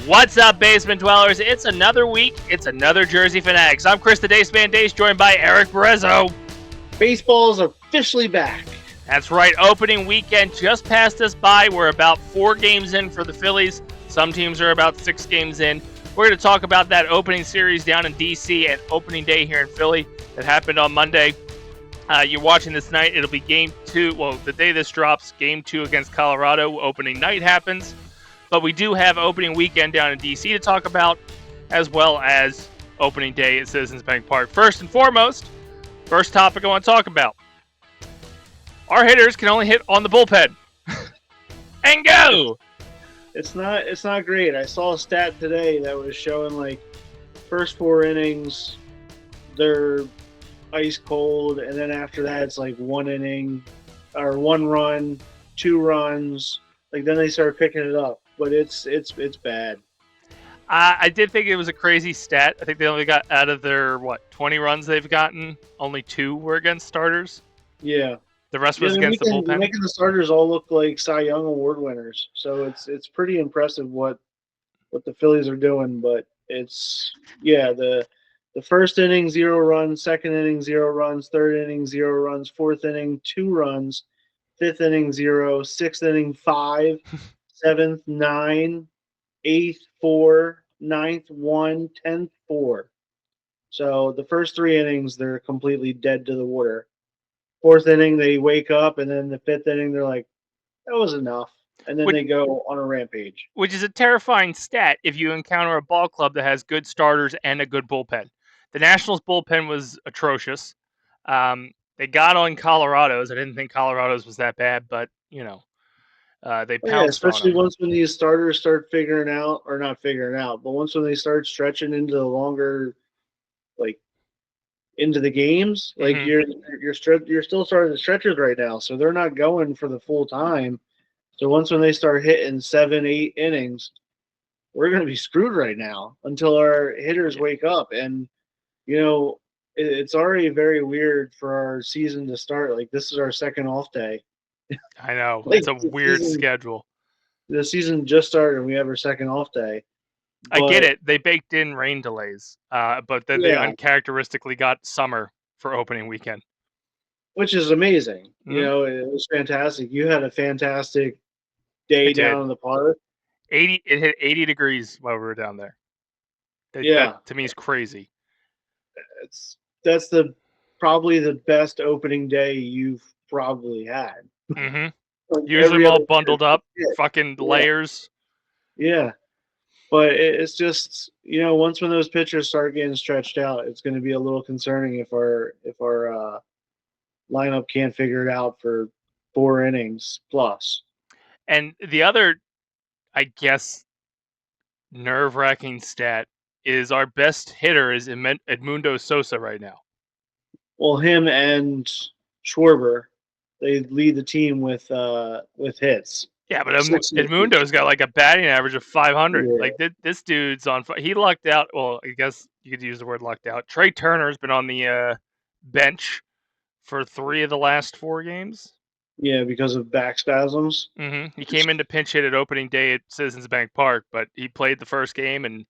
What's up, basement dwellers? It's another week. It's another Jersey Phanatics. I'm Chris the Dace Man, joined by Erik Barezzo. Baseball's officially back. That's right. Opening weekend just passed us by. We're about 4 games in for the Phillies. Some teams are about 6 games in. We're going to talk about that opening series down in D.C. and opening day here in Philly that happened on Monday. You're watching this night. It'll be game 2. Well, the day this drops, game 2 against Colorado. Opening night happens. But we do have opening weekend down in D.C. to talk about, as well as opening day at Citizens Bank Park. First and foremost, first topic I want to talk about. Our hitters can only hit on the bullpen. And go! It's not great. I saw a stat today that was showing like first 4 innings, they're ice cold, and then after that it's like 1 inning or 1 run, 2 runs. Like then they start picking it up. But it's bad. I did think it was a crazy stat. I think they only got out of their 20 runs they've gotten, only 2 were against starters. Yeah. The rest was against the bullpen. Making the starters all look like Cy Young Award winners. So it's pretty impressive what the Phillies are doing. But it's the first inning 0 runs, second inning 0 runs, third inning 0 runs, fourth inning 2 runs, fifth inning 0, sixth inning 5. 7th, 9, 8th, 4, 9th, 1, 10th, 4. So the first 3 innings, they're completely dead to the water. 4th inning, they wake up, and then the 5th inning, they're like, that was enough. And then they go on a rampage. Which is a terrifying stat if you encounter a ball club that has good starters and a good bullpen. The Nationals' bullpen was atrocious. They got on Colorado's. I didn't think Colorado's was that bad, but, they pounced especially on them. once when these starters start figuring out, or not figuring out, but once when they start stretching into the longer, like into the games, like you're still starting the stretchers right now, so they're not going for the full time. So once when they start hitting 7, 8 innings, we're going to be screwed right now until our hitters wake up. And it's already very weird for our season to start. Like this is our second off day. I know. It's a weird schedule. The season just started and we have our second off day. I get it. They baked in rain delays, but then they uncharacteristically got summer for opening weekend. Which is amazing. Mm-hmm. It was fantastic. You had a fantastic day down in the park. It hit 80 degrees while we were down there. That, to me, is crazy. That's probably the best opening day you've probably had. Mm-hmm. Usually all bundled up, fucking layers. Yeah. But it's just, once when those pitchers start getting stretched out, it's going to be a little concerning if our lineup can't figure it out for 4 innings plus. And the other, I guess, nerve-wracking stat is our best hitter is Edmundo Sosa right now. Well, him and Schwarber, they lead the team with hits. Yeah, but Edmundo's got like a batting average of 500. Yeah. Like this dude's on. He lucked out. Well, I guess you could use the word lucked out. Trey Turner's been on the bench for 3 of the last 4 games. Yeah, because of back spasms. Mm-hmm. He came in to pinch hit at opening day at Citizens Bank Park, but he played the first game and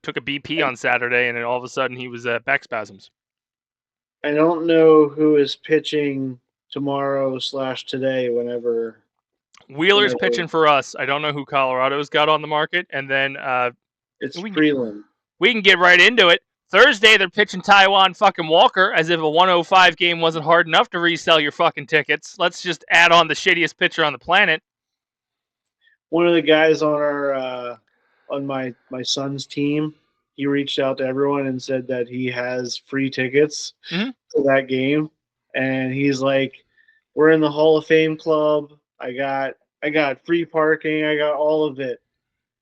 took a BP on Saturday, and then all of a sudden he was back spasms. I don't know who is pitching tomorrow/today. Whenever Wheeler's pitching for us. I don't know who Colorado's got on the market, and then it's Freeland. We can get right into it. Thursday they're pitching Taijuan fucking Walker as if a 105 game wasn't hard enough to resell your fucking tickets. Let's just add on the shittiest pitcher on the planet. One of the guys on our on my son's team, he reached out to everyone and said that he has free tickets to that game. And he's like, we're in the Hall of Fame club. I got free parking. I got all of it.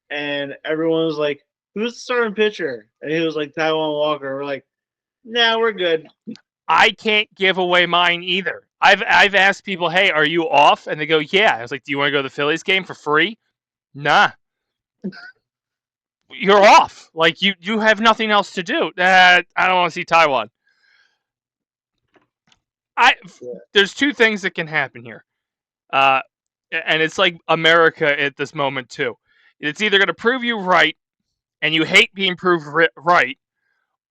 And everyone was like, who's the starting pitcher? And he was like, Taijuan Walker. We're like, nah, we're good. I can't give away mine either. I've asked people, hey, are you off? And they go, yeah. I was like, do you want to go to the Phillies game for free? Nah. You're off. Like, you have nothing else to do. I don't want to see Taijuan. There's 2 things that can happen here. And it's like America at this moment, too. It's either going to prove you right, and you hate being proved right,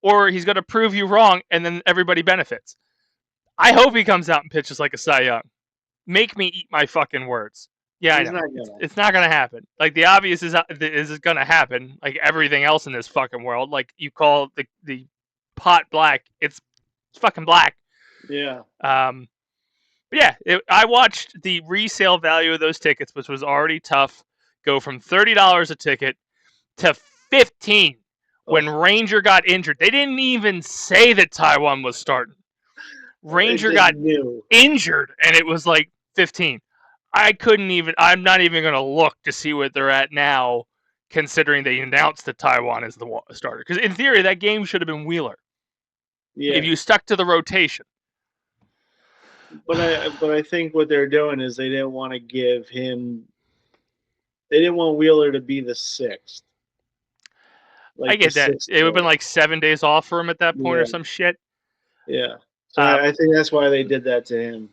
or he's going to prove you wrong, and then everybody benefits. I hope he comes out and pitches like a Cy Young. Make me eat my fucking words. Yeah, He's I know. not gonna. It's not going to happen. Like, the obvious is going to happen. Like, everything else in this fucking world. Like, you call the pot black. It's fucking black. Yeah. But yeah, I watched the resale value of those tickets, which was already tough, go from $30 a ticket to $15 when Ranger got injured. They didn't even say that Taijuan was starting. Ranger got injured, and it was like $15. I'm not even going to look to see what they're at now, considering they announced that Taijuan is the starter. Because in theory, that game should have been Wheeler. Yeah. If you stuck to the rotation. But I think what they're doing is they didn't want to give him. They didn't want Wheeler to be the sixth. Like I get that. It would have been like 7 days off for him at that point or some shit. Yeah. So I think that's why they did that to him.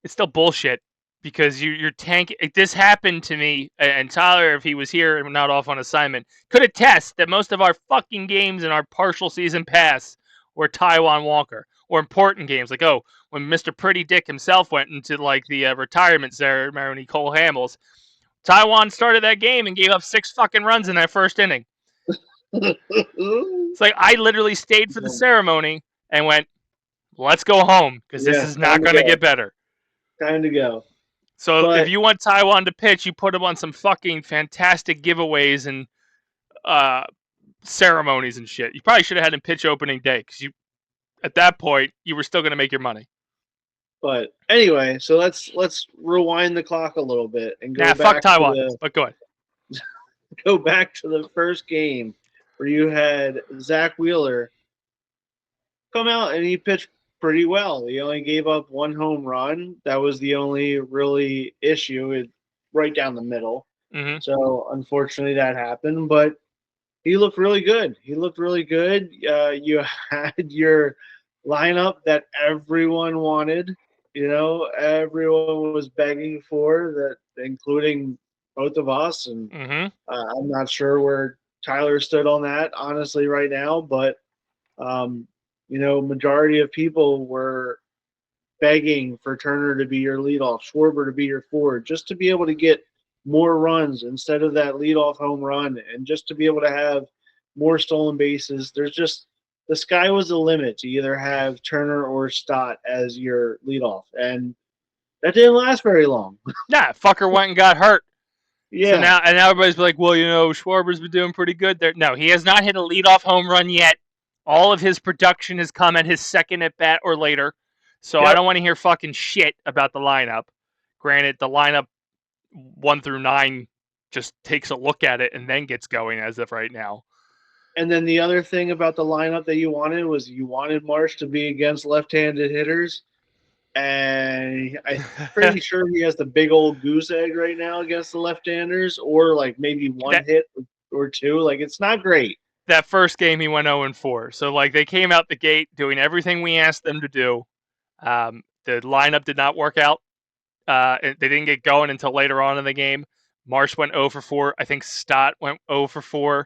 It's still bullshit because you're tanking. This happened to me, and Tyler, if he was here and not off on assignment, could attest that most of our fucking games in our partial season pass were Taijuan Walker or important games. Like, when Mr. Pretty Dick himself went into like the retirement ceremony, Cole Hamels, Taijuan started that game and gave up 6 fucking runs in that first inning. It's like I literally stayed for the ceremony and went, let's go home because this is not going to get better. Time to go. So if you want Taijuan to pitch, you put him on some fucking fantastic giveaways and ceremonies and shit. You probably should have had him pitch opening day because at that point you were still going to make your money. But anyway, so let's rewind the clock a little bit and go back. Fuck Taijuan. But go ahead. Go back to the first game where you had Zach Wheeler come out and he pitched pretty well. He only gave up 1 home run. That was the only really issue, right down the middle. Mm-hmm. So unfortunately that happened, but he looked really good. You had your lineup that everyone wanted. Everyone was begging for that, including both of us. And I'm not sure where Tyler stood on that, honestly, right now. But, majority of people were begging for Turner to be your leadoff, Schwarber to be your forward, just to be able to get more runs instead of that leadoff home run, and just to be able to have more stolen bases. The sky was the limit to either have Turner or Stott as your leadoff, and that didn't last very long. Nah, fucker went and got hurt. Yeah. So now everybody's like, well, Schwarber's been doing pretty good there. No, he has not hit a leadoff home run yet. All of his production has come at his second at bat or later. So I don't want to hear fucking shit about the lineup. Granted, the lineup 1 through 9 just takes a look at it and then gets going as of right now. And then the other thing about the lineup that you wanted was you wanted Marsh to be against left-handed hitters. And I'm pretty sure he has the big old goose egg right now against the left-handers, or like maybe one hit or 2. Like, it's not great. That first game he went 0-4. So like they came out the gate doing everything we asked them to do. The lineup did not work out. They didn't get going until later on in the game. Marsh went 0-4. I think Stott went 0-4.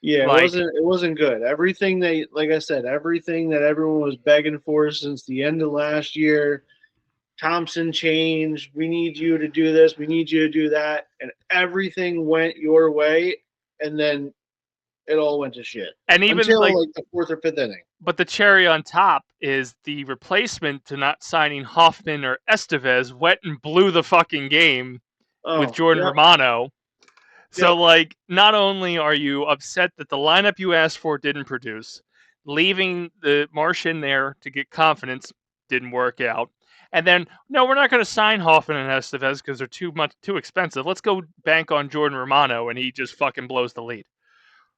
Yeah, it wasn't good. Everything like I said, everything that everyone was begging for since the end of last year. Thompson changed. We need you to do this. We need you to do that. And everything went your way, and then it all went to shit. And even until like the 4th or 5th inning. But the cherry on top is the replacement to not signing Hoffman or Estevez went and blew the fucking game with Jordan Romano. So, not only are you upset that the lineup you asked for didn't produce, leaving the Marsh in there to get confidence didn't work out. And then, no, we're not going to sign Hoffman and Estevez because they're too expensive. Let's go bank on Jordan Romano, and he just fucking blows the lead.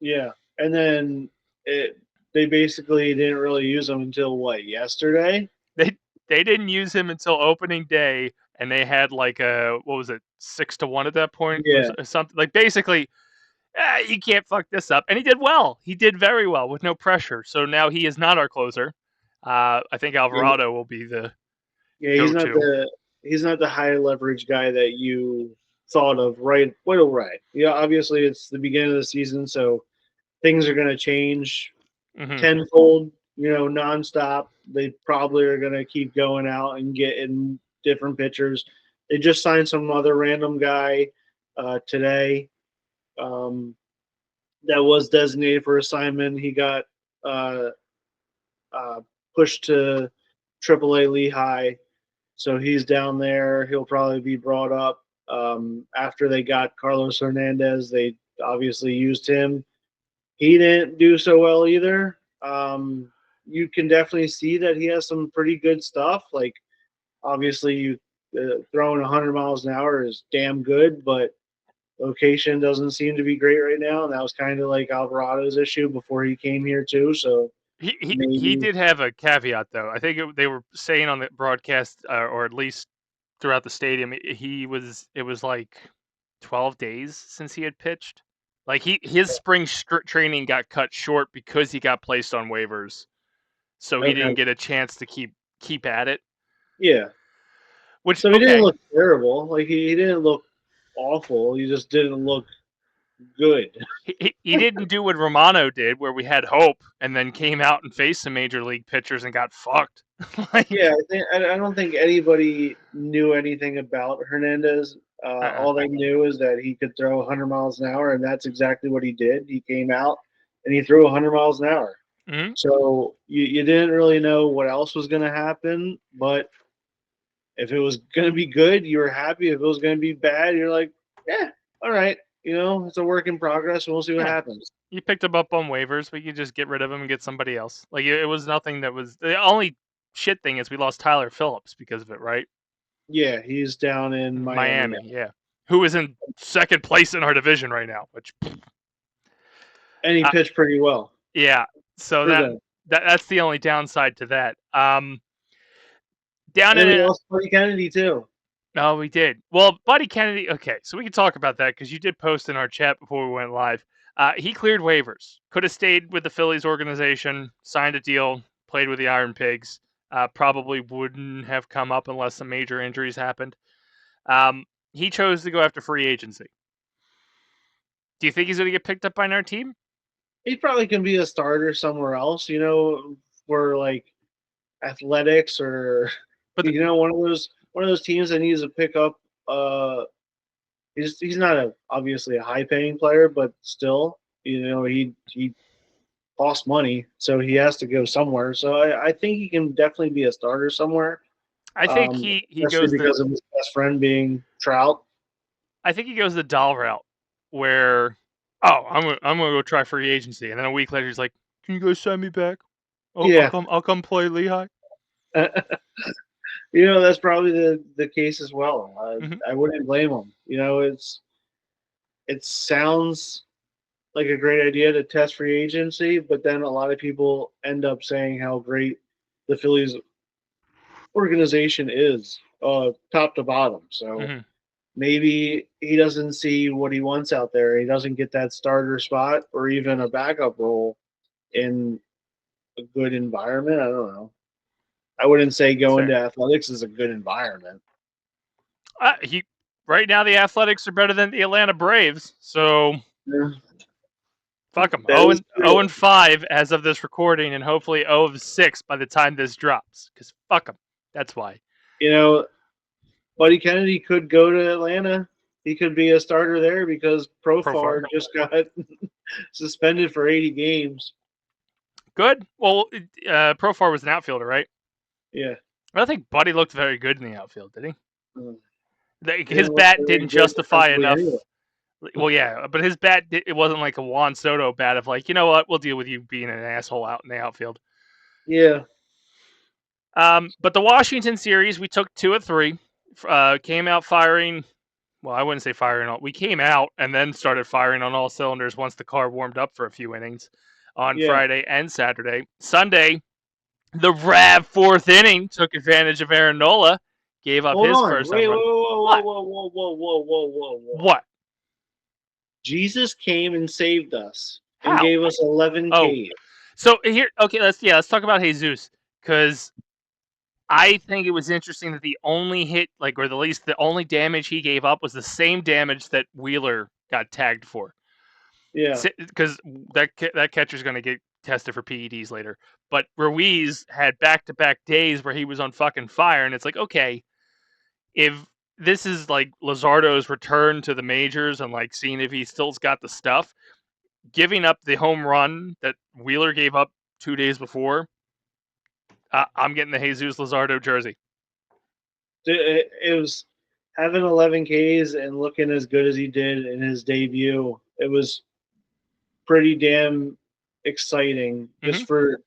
Yeah, and then they basically didn't really use him until yesterday? They didn't use him until opening day, and they had 6-1 at that point? Yeah. Or something. Like, basically, you can't fuck this up. And he did well. He did very well with no pressure. So now he is not our closer. I think Alvarado will be the he's not the high leverage guy that you thought of right away. Yeah, obviously it's the beginning of the season, so things are going to change tenfold, nonstop. They probably are going to keep going out and getting different pitchers. They just signed some other random guy today that was designated for assignment. He got uh, uh, pushed to AAA Lehigh, so he's down there. He'll probably be brought up after they got Carlos Hernandez. They obviously used him. He didn't do so well either. You can definitely see that he has some pretty good stuff. Like, obviously, you throwing 100 miles an hour is damn good, but location doesn't seem to be great right now. And that was kind of like Alvarado's issue before he came here too. So he did have a caveat though. I think they were saying on the broadcast, or at least throughout the stadium, it was like 12 days since he had pitched. Like his spring training got cut short because he got placed on waivers, so he didn't get a chance to keep at it. Yeah. Which, so he didn't look terrible. Like he didn't look awful. He just didn't look good. He didn't do what Romano did, where we had hope and then came out and faced some major league pitchers and got fucked. Yeah, I don't think anybody knew anything about Hernandez. All they knew is that he could throw 100 miles an hour, and that's exactly what he did. He came out and he threw 100 miles an hour. Mm-hmm. So you didn't really know what else was going to happen, but if it was going to be good, you were happy. If it was going to be bad, you're like, yeah, all right. It's a work in progress, and we'll see what happens. You picked him up on waivers, but you just get rid of him and get somebody else. Like, it was nothing that was... The only shit thing is we lost Tyler Phillips because of it, right? Yeah, he's down in Miami yeah. Who is in second place in our division right now, which... And he pitched pretty well. Yeah, so that's the only downside to that. And we lost Buddy Kennedy, too. No, we did. Well, Buddy Kennedy, okay, so we can talk about that because you did post in our chat before we went live. He cleared waivers. Could have stayed with the Phillies organization, signed a deal, played with the Iron Pigs. Probably wouldn't have come up unless some major injuries happened. He chose to go after free agency. Do you think he's going to get picked up by our team? He probably can be a starter somewhere else, for like athletics or one of those teams that needs to pick up. He's not obviously a high paying player, but still, he costs money, so he has to go somewhere. So I think he can definitely be a starter somewhere. I think he goes because of his best friend being Trout. I think he goes the Dahl route, where I'm gonna go try free agency, and then a week later he's like, "Can you guys sign me back? Yeah, I'll come play Lehigh." That's probably the case as well. I wouldn't blame him. It sounds like a great idea to test free agency, but then a lot of people end up saying how great the Phillies organization is, top to bottom. So maybe he doesn't see what he wants out there. He doesn't get that starter spot or even a backup role in a good environment. I don't know. I wouldn't say going to athletics is a good environment. Right now the Athletics are better than the Atlanta Braves, so fuck them. 0-5 as of this recording, and hopefully 0-6 by the time this drops. Because fuck them. That's why. Buddy Kennedy could go to Atlanta. He could be a starter there because Profar just got suspended for 80 games. Good. Well, Profar was an outfielder, right? Yeah. I don't think Buddy looked very good in the outfield, did he? His bat didn't justify enough. Anyway. Well, yeah, but his bat, it wasn't like a Juan Soto bat of like, you know what, we'll deal with you being an asshole out in the outfield. Yeah. But the Washington series, we took 2 of 3. Came out firing. Well, I wouldn't say firing all. We came out and then started firing on all cylinders once the car warmed up for a few innings on Friday and Saturday. Sunday, the Rav 4th inning took advantage of Aaron Nola, gave up his first home run. Whoa. What? Jesus came and saved us and gave us 11 Ks. So here, okay, let's talk about Jesus, because I think it was interesting that the only hit, or at least the only damage he gave up was the same damage that Wheeler got tagged for. Yeah. Because that catcher's going to get tested for PEDs later. But Ruiz had back-to-back days where he was on fucking fire, and it's like, okay, if this is like Luzardo's return to the majors and like seeing if he still's got the stuff, giving up the home run that Wheeler gave up 2 days before, I'm getting the Jesus Luzardo jersey. It was having 11 Ks and looking as good as he did in his debut. It was pretty damn exciting just for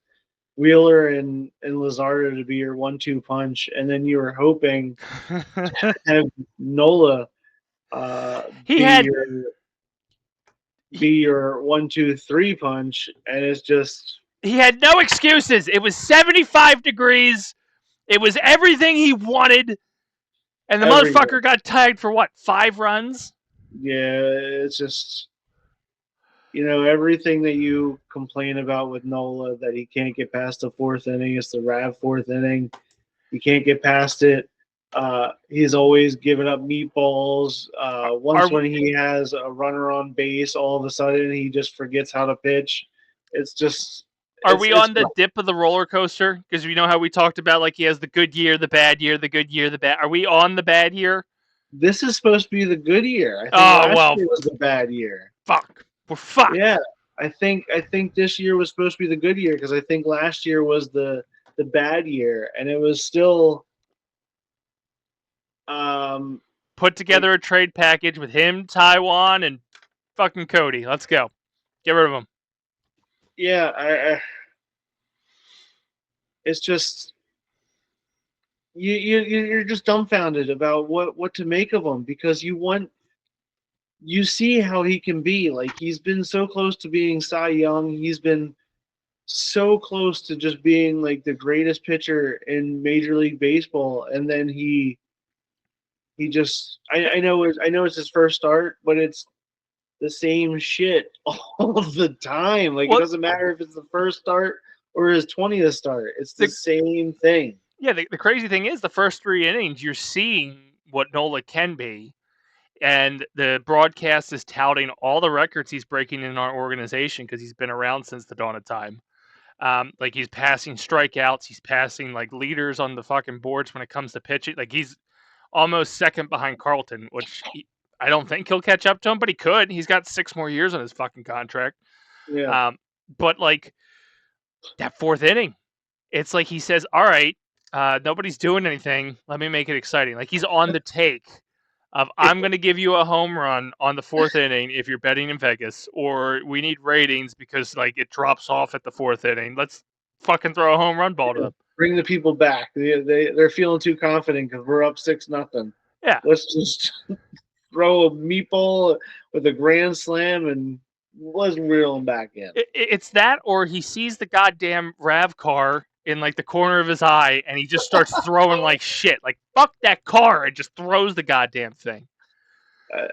Wheeler and Luzardo to be your 1-2 punch, and then you were hoping to have Nola be your 1-2-3 punch, and it's just he had no excuses. It was 75 degrees. It was everything he wanted, and the motherfucker got tagged for what, 5 runs? Yeah, it's just, everything that you complain about with Nola, that he can't get past the 4th inning. It's the Rav 4th inning. He can't get past it. He's always giving up meatballs. When he has a runner on base, all of a sudden he just forgets how to pitch. It's just. Are we on the dip of the roller coaster? Because we know how we talked about, like, he has the good year, the bad year, the good year, the bad. Are we on the bad year? This is supposed to be the good year. I think last year was the bad year. Fuck. We're fucked. Yeah, I think this year was supposed to be the good year, because I think last year was the bad year, and it was still put together a trade package with him, Taiwan, and fucking Cody. Let's go. Get rid of him. Yeah, it's just you're just dumbfounded about what to make of him, because you see how he can be. Like, he's been so close to being Cy Young. He's been so close to just being like the greatest pitcher in Major League Baseball, and then he just I know it's his first start, but it's the same shit all the time. Like, it doesn't matter if it's the first start or his 20th start. It's the same thing. Yeah, the crazy thing is, the first 3 innings, you're seeing what Nola can be, and the broadcast is touting all the records he's breaking in our organization because he's been around since the dawn of time. Like, he's passing strikeouts, he's passing like leaders on the fucking boards when it comes to pitching. Like, he's almost second behind Carlton, which I don't think he'll catch up to him, but he could. He's got 6 more years on his fucking contract. Yeah. But like, that 4th inning, it's like he says, all right, nobody's doing anything. Let me make it exciting. Like, he's on the take of, I'm going to give you a home run on the 4th inning if you're betting in Vegas, or we need ratings because like it drops off at the 4th inning. Let's fucking throw a home run ball to them. Bring the people back. They're feeling too confident because we're up 6-0. Yeah. Let's just throw a meatball with a grand slam and let's reel them back in. It's that, or he sees the goddamn Rav car in like the corner of his eye and he just starts throwing like shit. Like, fuck that car, and just throws the goddamn thing.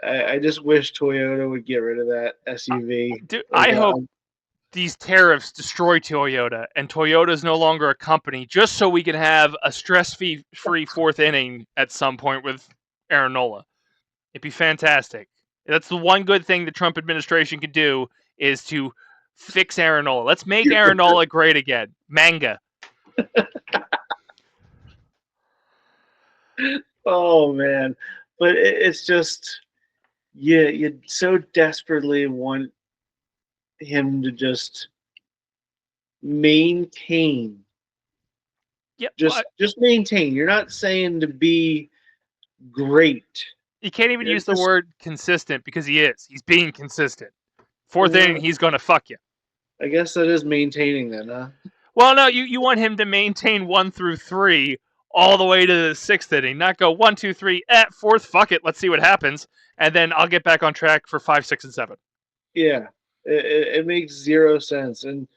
I just wish Toyota would get rid of that SUV. Dude, I hope these tariffs destroy Toyota and Toyota's no longer a company, just so we can have a stress-free 4th inning at some point with Aaron Nola. It'd be fantastic. That's the one good thing the Trump administration could do, is to fix Aaron Nola. Let's make Aaron Nola great again. Manga. Oh, man. But it's just, you so desperately want him to just maintain. Yep. Just maintain. You're not saying to be great. You can't even use the word consistent, because he is. He's being consistent. 4th inning, he's going to fuck you. I guess that is maintaining then, huh? Well, no, you want him to maintain 1 through 3 all the way to the 6th inning, not go 1, 2, 3, 4th, fuck it, let's see what happens, and then I'll get back on track for 5, 6, and 7. Yeah, it makes zero sense. And,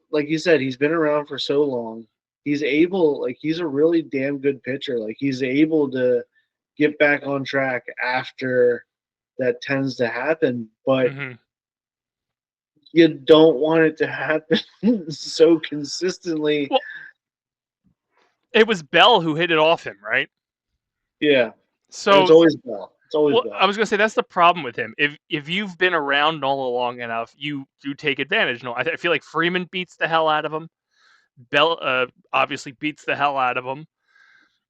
like you said, he's been around for so long. He's a really damn good pitcher. Like, he's able to get back on track after that tends to happen, but you don't want it to happen so consistently It was Bell who hit it off him, right? Yeah, and it's So, always Bell. It's always well, I Bell. was gonna say that's the problem with him. If you've been around Nola long enough, you take advantage. No, I feel like Freeman beats the hell out of him. Bell obviously beats the hell out of him.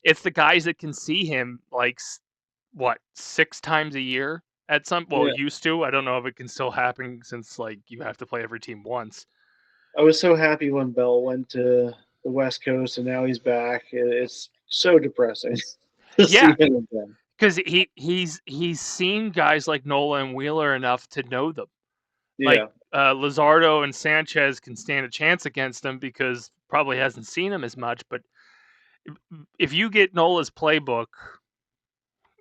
It's the guys that can see him like what 6 times a year at some Yeah, used to. I don't know if it can still happen since like you have to play every team once. I was so happy when Bell went to the West Coast, and now he's back. It's so depressing to Yeah, see him again. because he's seen guys like Nola and Wheeler enough to know them. Like Yeah, Luzardo and Sanchez can stand a chance against him because probably hasn't seen him as much. But if you get Nola's playbook,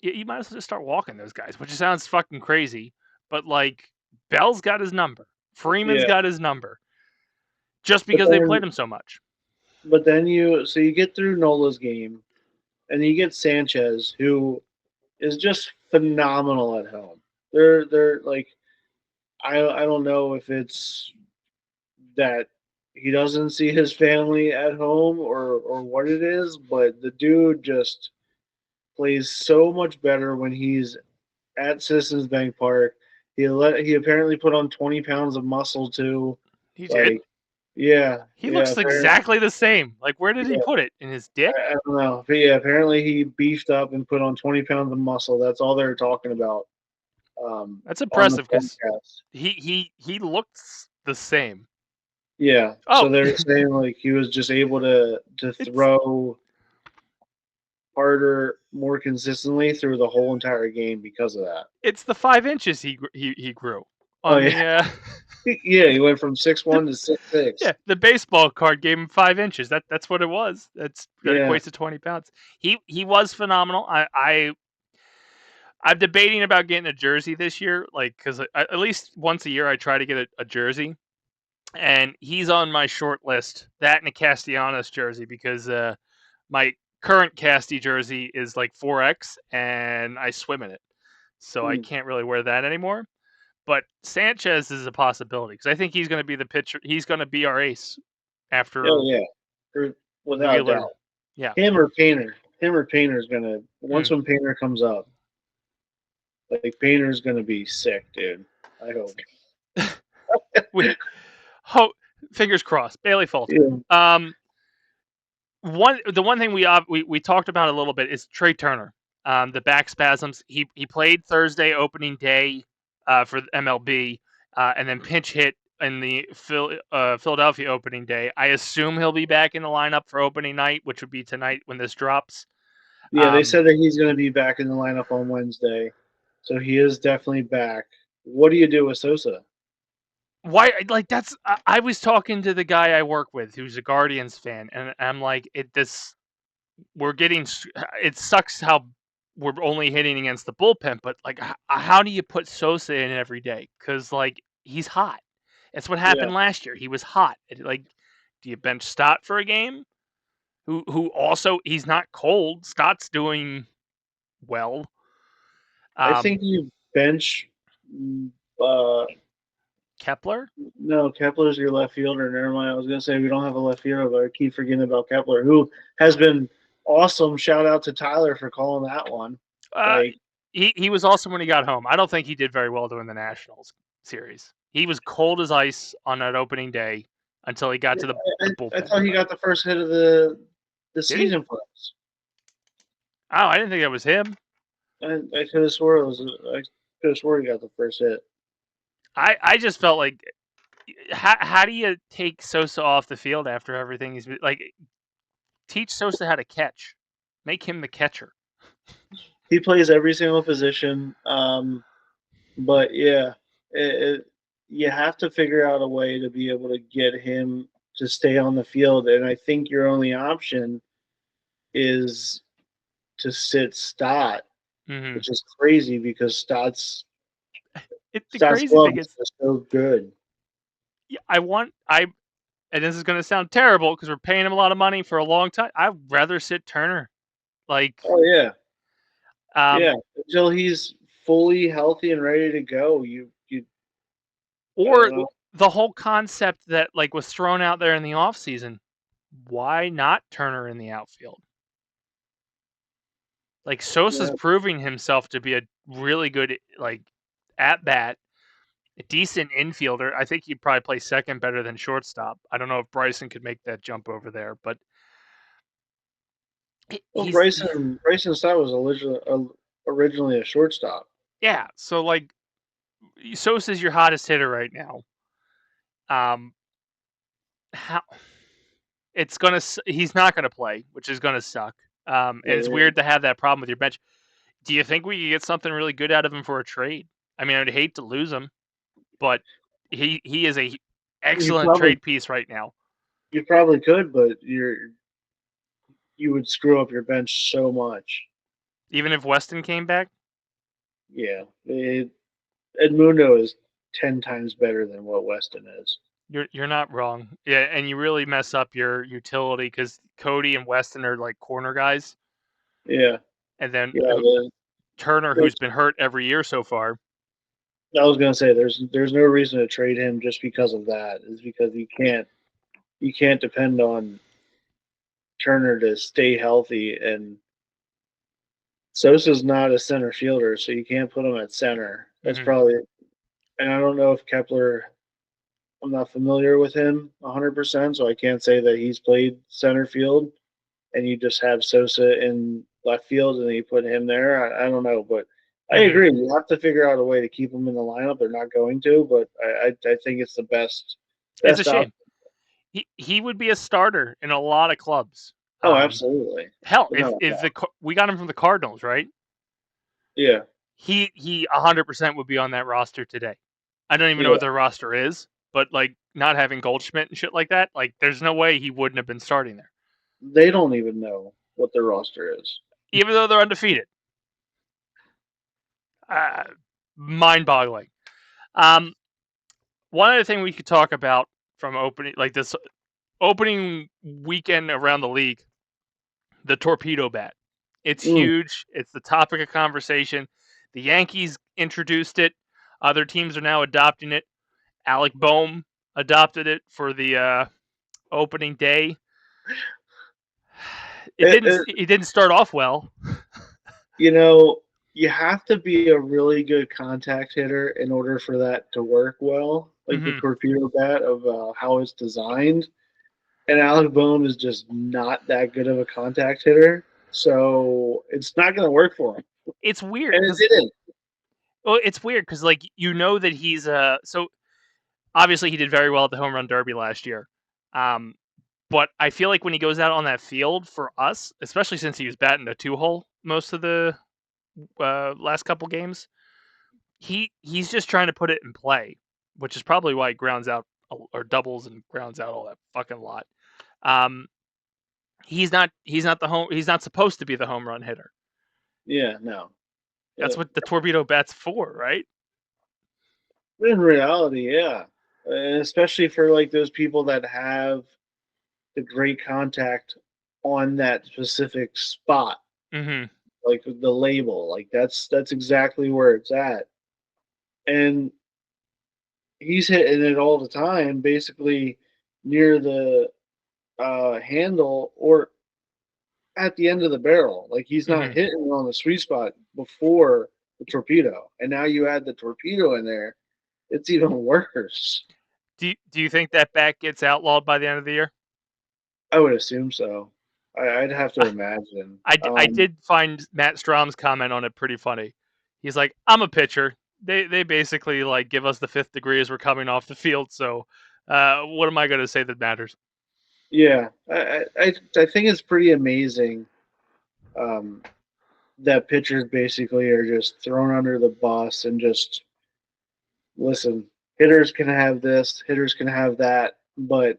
you might as well just start walking those guys, which sounds fucking crazy. But like Bell's got his number, Freeman's yeah. got his number, just But because they then, played him so much. but then you get through Nola's game, and you get Sanchez, who is just phenomenal at home. They're like, I don't know if it's that he doesn't see his family at home, or what it is, but the dude just plays so much better when he's at Citizens Bank Park. He apparently put on 20 pounds of muscle too. He did. Like, yeah, He yeah, looks exactly the same. Like, where did he yeah. put it? In his dick? I don't know, but yeah, apparently he beefed up and put on 20 pounds of muscle. That's all they're talking about That's on the impressive because podcast. he looks the same. Yeah, so Oh, they're saying like he was just able to it's throw harder, more consistently through the whole entire game because of that. it's the 5 inches he grew Oh on yeah, the yeah, he went from the 6'1" to 6'6". yeah, the baseball card gave him 5 inches. That's what it was. That Yeah, equates to 20 pounds. He was phenomenal. I'm debating about getting a jersey this year, like because at least once a year I try to get a jersey, and he's on my short list. That and a Castellanos jersey because my current Casty jersey is like 4X, and I swim in it, so I mm. can't really wear that anymore. But Sanchez is a possibility because I think he's going to be the pitcher. He's going to be our ace Oh after yeah, without a Wheeler. doubt. Yeah. Him or Painter's gonna Hmm. once when Painter comes up, like Painter's gonna be sick, dude. I hope. we hope. Fingers crossed. Bailey Falter. Yeah, The one thing we talked about a little bit is Trey Turner. The back spasms. He played Thursday opening day for the MLB, and then pinch hit in the Philadelphia opening day. I assume he'll be back in the lineup for opening night, which would be tonight when this drops. yeah. They said that he's gonna be back in the lineup on Wednesday, so he is definitely back. What do you do with Sosa? Why like that's I was talking to the guy I work with who's a Guardians fan, and I'm like, we're getting it sucks how we're only hitting against the bullpen, but like how do you put Sosa in every day? Because like he's hot. That's what Yeah, happened last year. He was hot. Like, do you bench Stott for a game? Who also he's not cold. Stott's doing well. I Um, think you bench. Uh, Kepler. no, Kepler's your left fielder. Never mind. I was gonna say we don't have a left fielder, but I keep forgetting about Kepler, who has been awesome. Shout out to Tyler for calling that one. Uh, Like, he was awesome when he got home. I don't think he did very well during the Nationals series. He was cold as ice on that opening day until he got to the I bullpen. thought he got the first hit of the Did he? season for us. Oh, I didn't think that was him. I could have swore it was. I could have swore he got the first hit. I just felt like how do you take Sosa off the field after everything he's like? Teach Sosa how to catch. Make him the catcher. He plays every single position. But yeah, you have to figure out a way to be able to get him to stay on the field, and I think your only option is to sit Stott, Mm-hmm. which is crazy because The Stott's crazy glove thing is is, just so good. yeah, and this is going to sound terrible because we're paying him a lot of money for a long time. I'd rather sit Turner. Like, Oh yeah, um, yeah. Until he's fully healthy and ready to go, you I don't or know. the whole concept that like was thrown out there in the off season. why not Turner in the outfield? Like Sosa's Yeah. proving himself to be a really good like at bat, a decent infielder. I think he'd probably play second better than shortstop. I don't know if Bryson could make that jump over there, but Well, he's Bryson Stott was originally a shortstop. yeah. So like Sosa's your hottest hitter right now. How it's gonna he's not gonna play, which is gonna suck. And it's Yeah. weird to have that problem with your bench. Do you think we could get something really good out of him for a trade? I mean, I'd hate to lose him, but he is a You excellent probably trade piece right now. you probably could, but you would screw up your bench so much. Even if Weston came back, Yeah, Edmundo is 10 times better than what Weston is. you're not wrong. Yeah, and you really mess up your utility because Cody and Weston are like corner guys, Yeah, and then yeah. Turner, who's been hurt every year so far. I was gonna say there's no reason to trade him just because of that. It's because you can't depend on Turner to stay healthy, and Sosa's not a center fielder, so you can't put him at center. That's Mm-hmm. probably, and I don't know if Kepler. I'm not familiar with him 100%, so I can't say that he's played center field. And you just have Sosa in left field, and then you put him there. I don't know, but I Mm-hmm. agree. You have to figure out a way to keep him in the lineup. They're not going to, but I think it's the best It's a option. shame. He would be a starter in a lot of clubs. Oh, absolutely. Hell, No, if we got him from the Cardinals, right? yeah, He 100% would be on that roster today. I don't even know yeah. what their roster is, but like not having Goldschmidt and shit like that, like there's no way he wouldn't have been starting there, They don't even know what their roster is. even though they're undefeated. Uh, Mind-boggling. Um, one other thing we could talk about from opening, like this opening weekend around the league, the torpedo bat. It's Mm. huge. It's the topic of conversation. The Yankees introduced it. Other teams are now adopting it. Alec Boehm adopted it for the opening day. It didn't start off well. You know, you have to be a really good contact hitter in order for that to work well, like the Mm-hmm. torpedo bat of how it's designed. And Alec Boehm is just not that good of a contact hitter, so it's not going to work for him. It's weird And it because didn't. like you know that he's so obviously he did very well at the home run derby last year. But I feel like when he goes out on that field for us, especially since he was batting a 2-hole most of the last couple games, he's just trying to put it in play, which is probably why he grounds out or doubles and grounds out all that fucking lot. Um, he's not he's not supposed to be the home run hitter. Yeah, no. That's what the torpedo bat's for, right? In reality, yeah. And especially for like those people that have the great contact on that specific spot, Mm-hmm. like the label, like that's exactly where it's at. And he's hitting it all the time, basically near the handle or at the end of the barrel. Like he's not Mm-hmm. hitting it on the sweet spot before the torpedo. And now you add the torpedo in there, it's even worse. Do you think that bat gets outlawed by the end of the year? I would assume so. I'd have to imagine. I did find Matt Strom's comment on it pretty funny. He's like, "I'm a pitcher. They basically like give us the fifth degree as we're coming off the field. So, what am I going to say that matters?" Yeah, I think it's pretty amazing um, that pitchers basically are just thrown under the bus and just listen. Hitters can have this, hitters can have that, but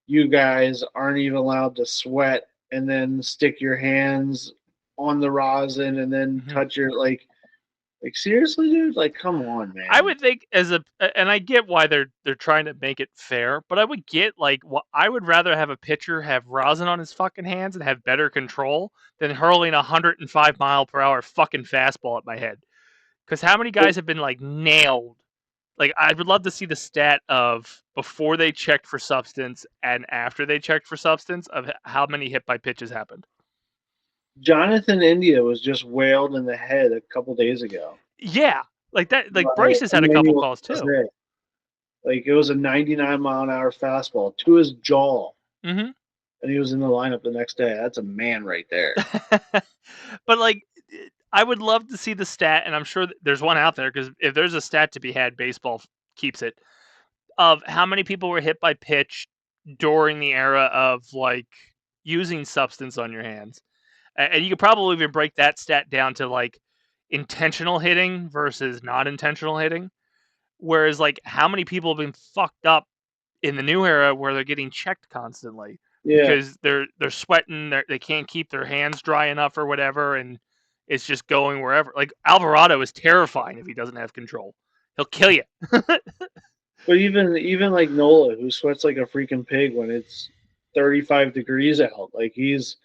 you guys aren't even allowed to sweat and then stick your hands on the rosin and then Mm-hmm. touch your like seriously, dude? Like, come on, I man. would think and I get why they're trying to make it fair, but I would get like I would rather have a pitcher have rosin on his fucking hands and have better control than hurling 105-mile-per-hour fucking fastball at my head. Because how many guys have been like nailed like I would love to see the stat of before they checked for substance and after they checked for substance of how many hit by pitches happened. Jonathan India was just whaled in the head a couple days ago. Yeah, like that. Like By Bryce has had a couple Emmanuel calls too. Jose. Like it was a 99-mile-an-hour fastball to his jaw, Mm-hmm. and he was in the lineup the next day. That's a man right there. But like, I would love to see the stat, and I'm sure there's one out there because if there's a stat to be had, baseball keeps it, of how many people were hit by pitch during the era of like using substance on your hands. And you could probably even break that stat down to like intentional hitting versus not intentional hitting. Whereas like how many people have been fucked up in the new era where they're getting checked constantly Yeah. because they're sweating, they can't keep their hands dry enough or whatever, and it's just going wherever. Like Alvarado is terrifying if he doesn't have control. He'll kill you. But even like Nola, who sweats like a freaking pig when it's 35 degrees out, like he's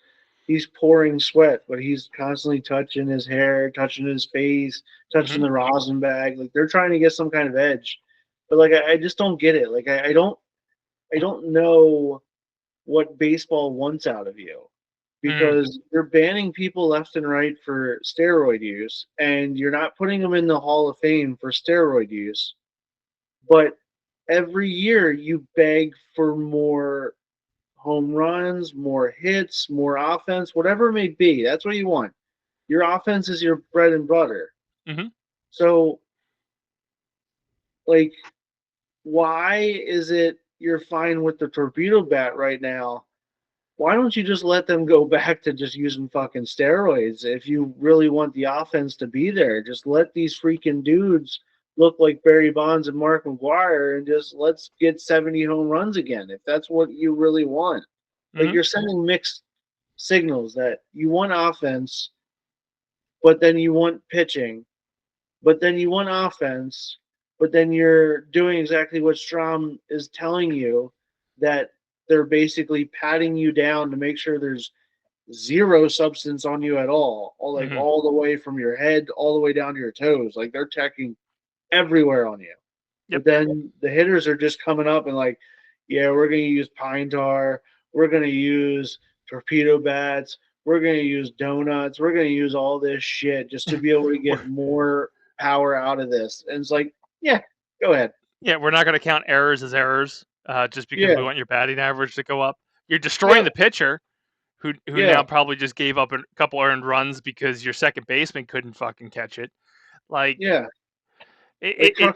pouring sweat, but he's constantly touching his hair, touching his face, touching Mm-hmm. the rosin bag. Like they're trying to get some kind of edge, but like I just don't get it. Like I don't know what baseball wants out of you Mm. because you're banning people left and right for steroid use, and you're not putting them in the Hall of Fame for steroid use, but every year you beg for more home runs, more hits, more offense, whatever it may be. That's what you want. Your offense is your bread and butter. Mm-hmm. So, like, why is it you're fine with the torpedo bat right now? Why don't you just let them go back to just using fucking steroids if you really want the offense to be there? Just let these freaking dudes look like Barry Bonds and Mark McGwire and just let's get 70 home runs again if that's what you really want. Like Mm-hmm. you're sending mixed signals that you want offense, but then you want pitching, but then you want offense, but then you're doing exactly what Strom is telling you that they're basically patting you down to make sure there's zero substance on you at all like Mm-hmm. all the way from your head all the way down to your toes. Like they're checking everywhere on you. Yep. But then the hitters are just coming up and like, yeah, we're going to use pine tar. We're going to use torpedo bats. We're going to use donuts. We're going to use all this shit just to be able to get more power out of this. And it's like, yeah, go ahead. Yeah, we're not going to count errors as errors just because we Yeah, want your batting average to go up. You're destroying yep, the pitcher, who yeah, now probably just gave up a couple earned runs because your second baseman couldn't fucking catch it. Like yeah. it, Like it, it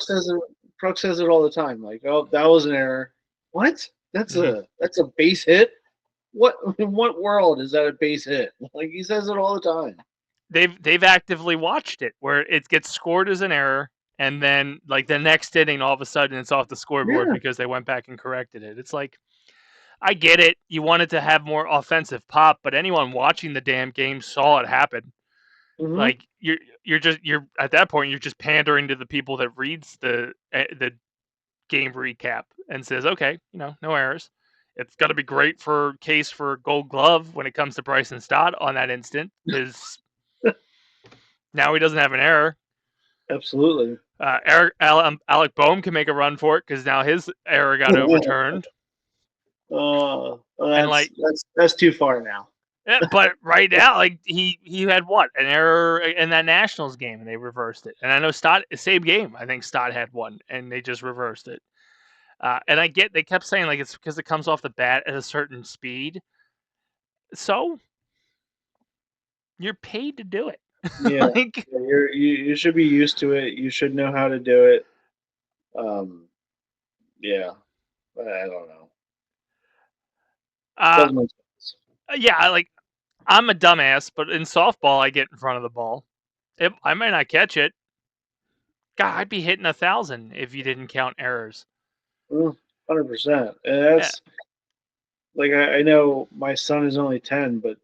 Kruk says it all the time. Like, oh, that was an error. What? mhm. That's a base hit. What in what world is that a base hit? Like he says it all the time. They've actively watched it where it gets scored as an error, and then like the next inning, all of a sudden it's off the scoreboard Yeah. because they went back and corrected it. It's like I get it. You wanted to have more offensive pop, but anyone watching the damn game saw it happen. Mm-hmm. Like you're at that point you're just pandering to the people that reads the game recap and says, okay, no errors. It's got to be great for case for Gold Glove when it comes to Bryson Stott on that instant because now he doesn't have an error. Absolutely. Alec Boehm can make a run for it because now his error got overturned. And like, That's too far now. yeah, but right now, like he had what an error in that Nationals game, and they reversed it. And I know Stott, same game, I think Stott had one, and they just reversed it. And I get they kept saying like it's because it comes off the bat at a certain speed. So you're paid to do it. Yeah. Like, You should be used to it. You should know how to do it. Um, yeah. I don't know. uh, Doesn't make sense. yeah, like I'm a dumbass, but in softball, I get in front of the ball. I may not catch it. God, I'd be hitting 1,000 if you didn't count errors. 100%. And Yeah. that's like I know my son is only 10, but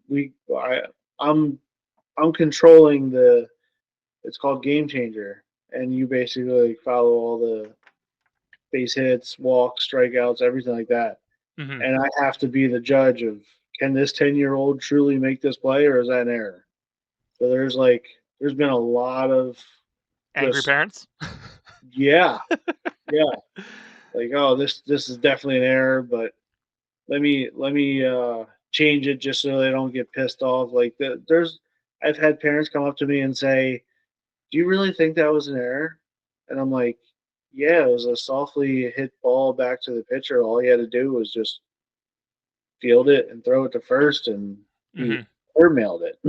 I'm I'm controlling the it's called Game Changer, and you basically like follow all the base hits, walks, strikeouts, everything like that. Mm-hmm. And I have to be the judge of can this 10-year-old truly make this play or is that an error? So there's been a lot of Angry just parents. Yeah, yeah. Like, oh, this is definitely an error, but let me change it just so they don't get pissed off. Like, I've had parents come up to me and say, "Do you really think that was an error?" And I'm like, "Yeah, it was a softly hit ball back to the pitcher. All he had to do was just field it and throw it to first, and he Mhm. airmailed it.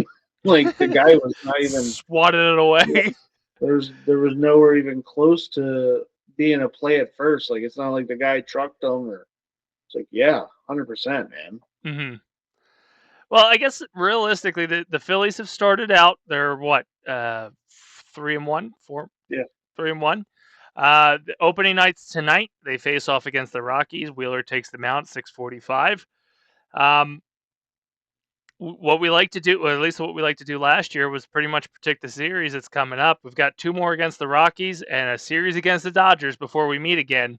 Like, the guy was not even Swatted it away. there was nowhere even close to being a play at first. Like, it's not like the guy trucked him or it's like, yeah, 100%, man. Mhm. Well, I guess realistically, the Phillies have started out. They're what, 3-1, 4, Yeah. 3-1. The opening nights tonight, they face off against the Rockies. Wheeler takes them out 6:45. Um, what we like to do, or at least what we like to do last year, was pretty much predict the series that's coming up. We've got 2 more against the Rockies and a series against the Dodgers before we meet again.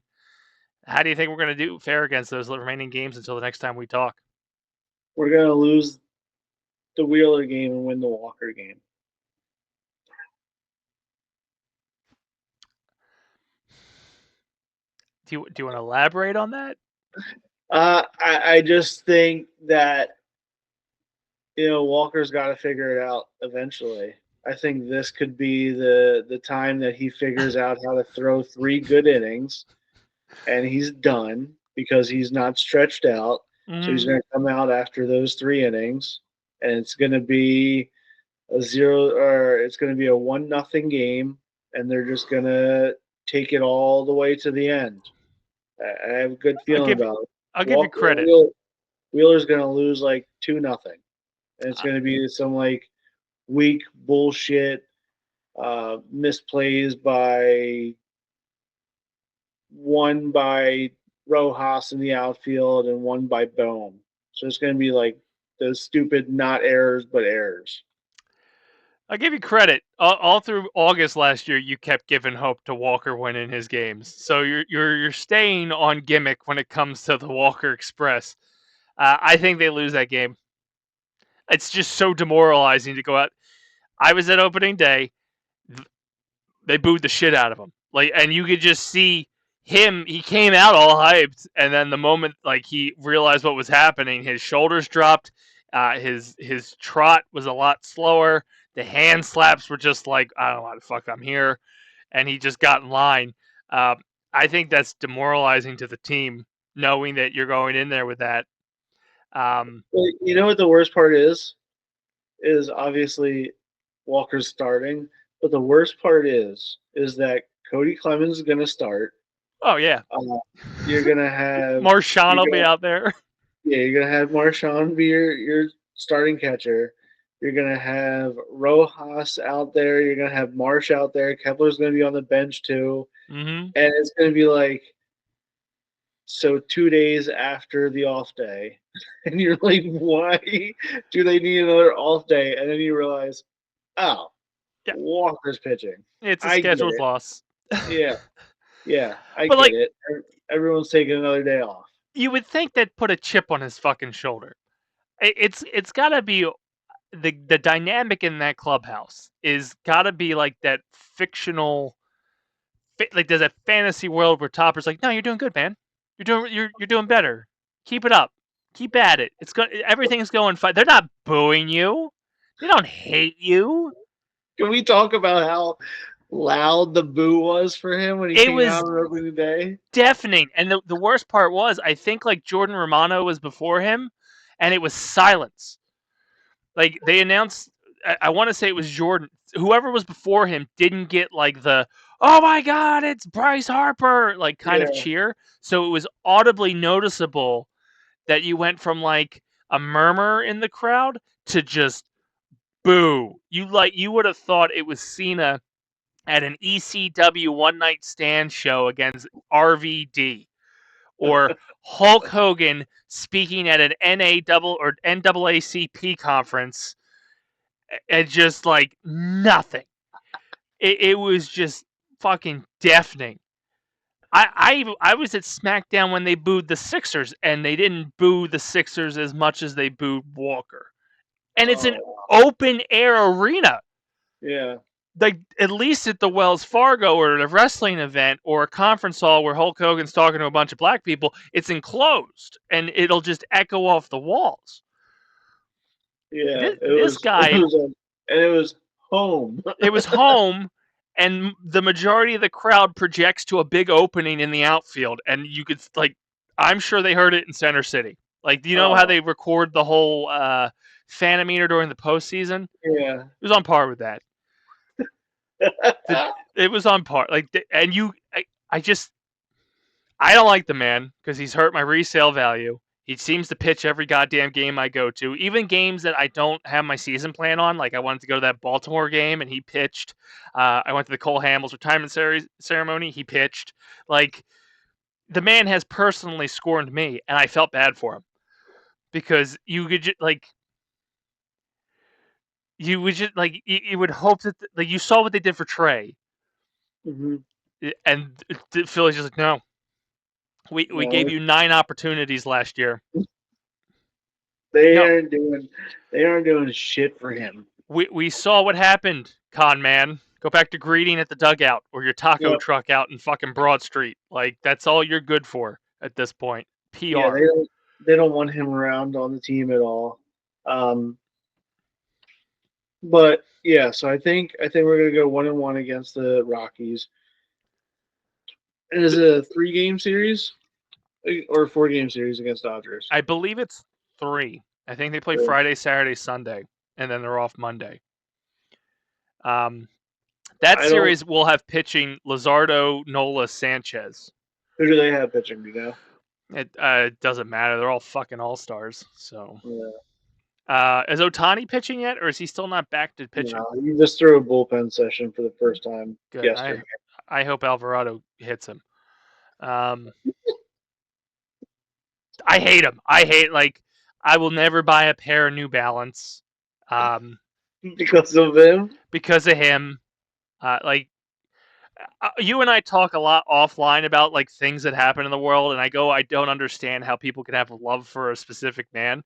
How do you think we're going to do fare against those remaining games until the next time we talk? We're going to lose the Wheeler game and win the Walker game. Do you want to elaborate on that? I just think that, Walker's got to figure it out eventually. I think this could be the time that he figures out how to throw 3 good innings, and he's done because he's not stretched out. So he's Mm-hmm. going to come out after those 3 innings, and it's going to be a 0 or it's going to be a 1-0 game, and they're just going to take it all the way to the end. I have a good I'll feeling give about it. I'll give you credit. Wheeler's going to lose like 2-0, and it's Uh, going to be some like weak bullshit misplays one by Rojas in the outfield and one by Bohm. So it's going to be like those stupid not errors but errors. I'll give you credit. All through August last year, you kept giving hope to Walker winning his games. So you're staying on gimmick when it comes to the Walker Express. I think they lose that game. It's just so demoralizing to go out. I was at opening day. They booed the shit out of him. Like, and you could just see him. He came out all hyped, and then the moment like he realized what was happening, his shoulders dropped. His trot was a lot slower. The hand slaps were just like, I don't know why the fuck I'm here, and he just got in line. Uh, I think that's demoralizing to the team, knowing that you're going in there with that. Well, you know what the worst part is? Is obviously Walker's starting, but the worst part is that Cody Clemens is going to start. Oh yeah, You're gonna have Marshawn you're will be gonna out there. yeah you're gonna have Marshawn be your starting catcher. You're gonna have Rojas out there. You're gonna have Marsh out there. Kepler's gonna be on the bench too, Mm-hmm. and it's gonna be like so 2 days after the off day, and you're like, why do they need another off day? And then you realize, oh, Yeah, Walker's pitching. it's a I get scheduled it. loss. Yeah, yeah, I But get like, it. Everyone's taking another day off. you would think they'd put a chip on his fucking shoulder. It's got to be the dynamic in that clubhouse is got to be like that fictional, like there's a fantasy world where Topper's like, no, you're doing good, man. You're doing better. Keep it up. Keep at it. Everything's going fine. They're not booing you. They don't hate you. Can we talk about how loud the boo was for him when he It came was out on opening day? deafening. And the worst part was, I think like Jordan Romano was before him, and it was silence. Like they announced, I want to say it was Jordan. Whoever was before him didn't get like the "Oh my God, it's Bryce Harper" like kind of Yeah. cheer. So it was audibly noticeable that you went from like a murmur in the crowd to just boo. You would have thought it was Cena at an ECW one night stand show against RVD, or Hulk Hogan speaking at an NA double or NAACP conference, and just like nothing. It was just fucking deafening. I was at SmackDown when they booed the Sixers, and they didn't boo the Sixers as much as they booed Walker. And it's an Oh, open air arena. yeah. like at least at the Wells Fargo or a wrestling event or a conference hall where Hulk Hogan's talking to a bunch of black people, it's enclosed and it'll just echo off the walls. Yeah, This guy, and it was home. it was home, and the majority of the crowd projects to a big opening in the outfield, and you could like, I'm sure they heard it in Center City. Like, do you know how they record the whole Phanometer during the postseason? Yeah. It was on par with that. It was on par. Like, and I don't like the man because he's hurt my resale value. He seems to pitch every goddamn game I go to, even games that I don't have my season plan on. Like I wanted to go to that Baltimore game, and he pitched. I went to the Cole Hamels retirement ceremony. He pitched. Like the man has personally scorned me, and I felt bad for him because you could just like. You would just like you would hope that like you saw what they did for Trey, Mm-hmm. and the Phillies just like no. We gave you 9 opportunities last year. They aren't doing shit for him. We saw what happened, con man. Go back to greeting at the dugout or your taco truck out in fucking Broad Street. Like that's all you're good for at this point. PR. Yeah, they don't want him around on the team at all. But yeah, so I think we're gonna go 1-1 against the Rockies. And is it a 3-game series or a 4-game series against Dodgers? I believe it's 3. I think they play Friday, Saturday, Sunday, and then they're off Monday. That series will have pitching Luzardo, Nola, Sanchez. Who do they have pitching? Do you know? It doesn't matter. They're all fucking all-stars. So, is Ohtani pitching yet, or is he still not back to pitching? No, you just threw a bullpen session for the first time yesterday. I hope Alvarado hits him. I hate him. I will never buy a pair of New Balance. Because of him? Because of him. You and I talk a lot offline about like things that happen in the world, and I don't understand how people can have a love for a specific man.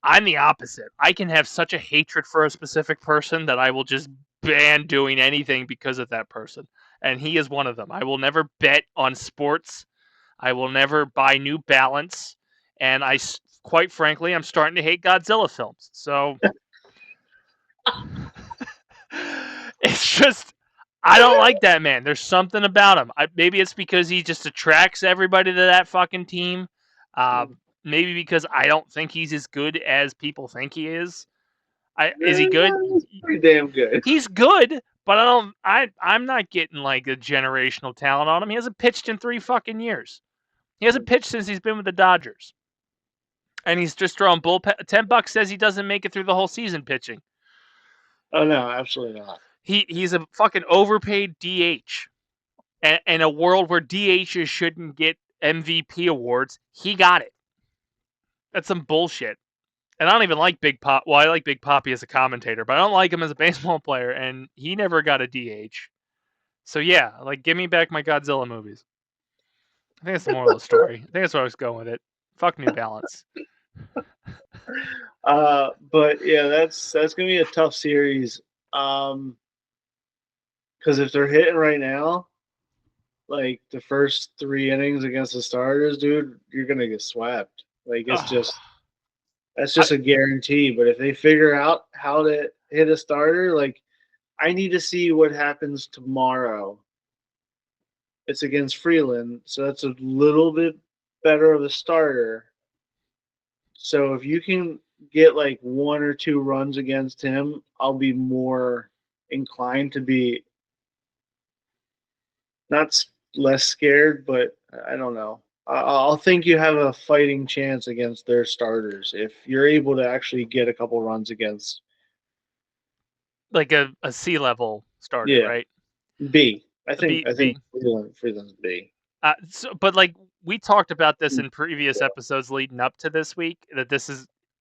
I'm the opposite. I can have such a hatred for a specific person that I will just ban doing anything because of that person. And he is one of them. I will never bet on sports. I will never buy New Balance. And quite frankly, I'm starting to hate Godzilla films. So it's just, I don't like that man. There's something about him. Maybe it's because he just attracts everybody to that fucking team. Maybe because I don't think he's as good as people think he is. Is he good? He's pretty damn good. He's good, but I'm not getting like a generational talent on him. He hasn't pitched in 3 fucking years. He hasn't pitched since he's been with the Dodgers. And he's just throwing bullpen. $10 says he doesn't make it through the whole season pitching. Oh no, absolutely not. He's a fucking overpaid DH. And in a world where DHs shouldn't get MVP awards, he got it. That's some bullshit. And I don't even like Big Pop. Well, I like Big Poppy as a commentator, but I don't like him as a baseball player, and he never got a DH. So yeah, like give me back my Godzilla movies. I think that's the moral of the story. I think that's where I was going with it. Fuck New Balance. But yeah, that's gonna be a tough series. Because if they're hitting right now, like the first 3 innings against the starters, dude, you're gonna get swept. Like that's just a guarantee. But if they figure out how to hit a starter, like I need to see what happens tomorrow. It's against Freeland, so that's a little bit better of a starter. So if you can get like 1 or 2 runs against him, I'll be more inclined to be not less scared, but I don't know. I'll think you have a fighting chance against their starters if you're able to actually get a couple runs against. Like a C level starter, right? B. I think Freeland's B. But like we talked about this in previous episodes leading up to this week, that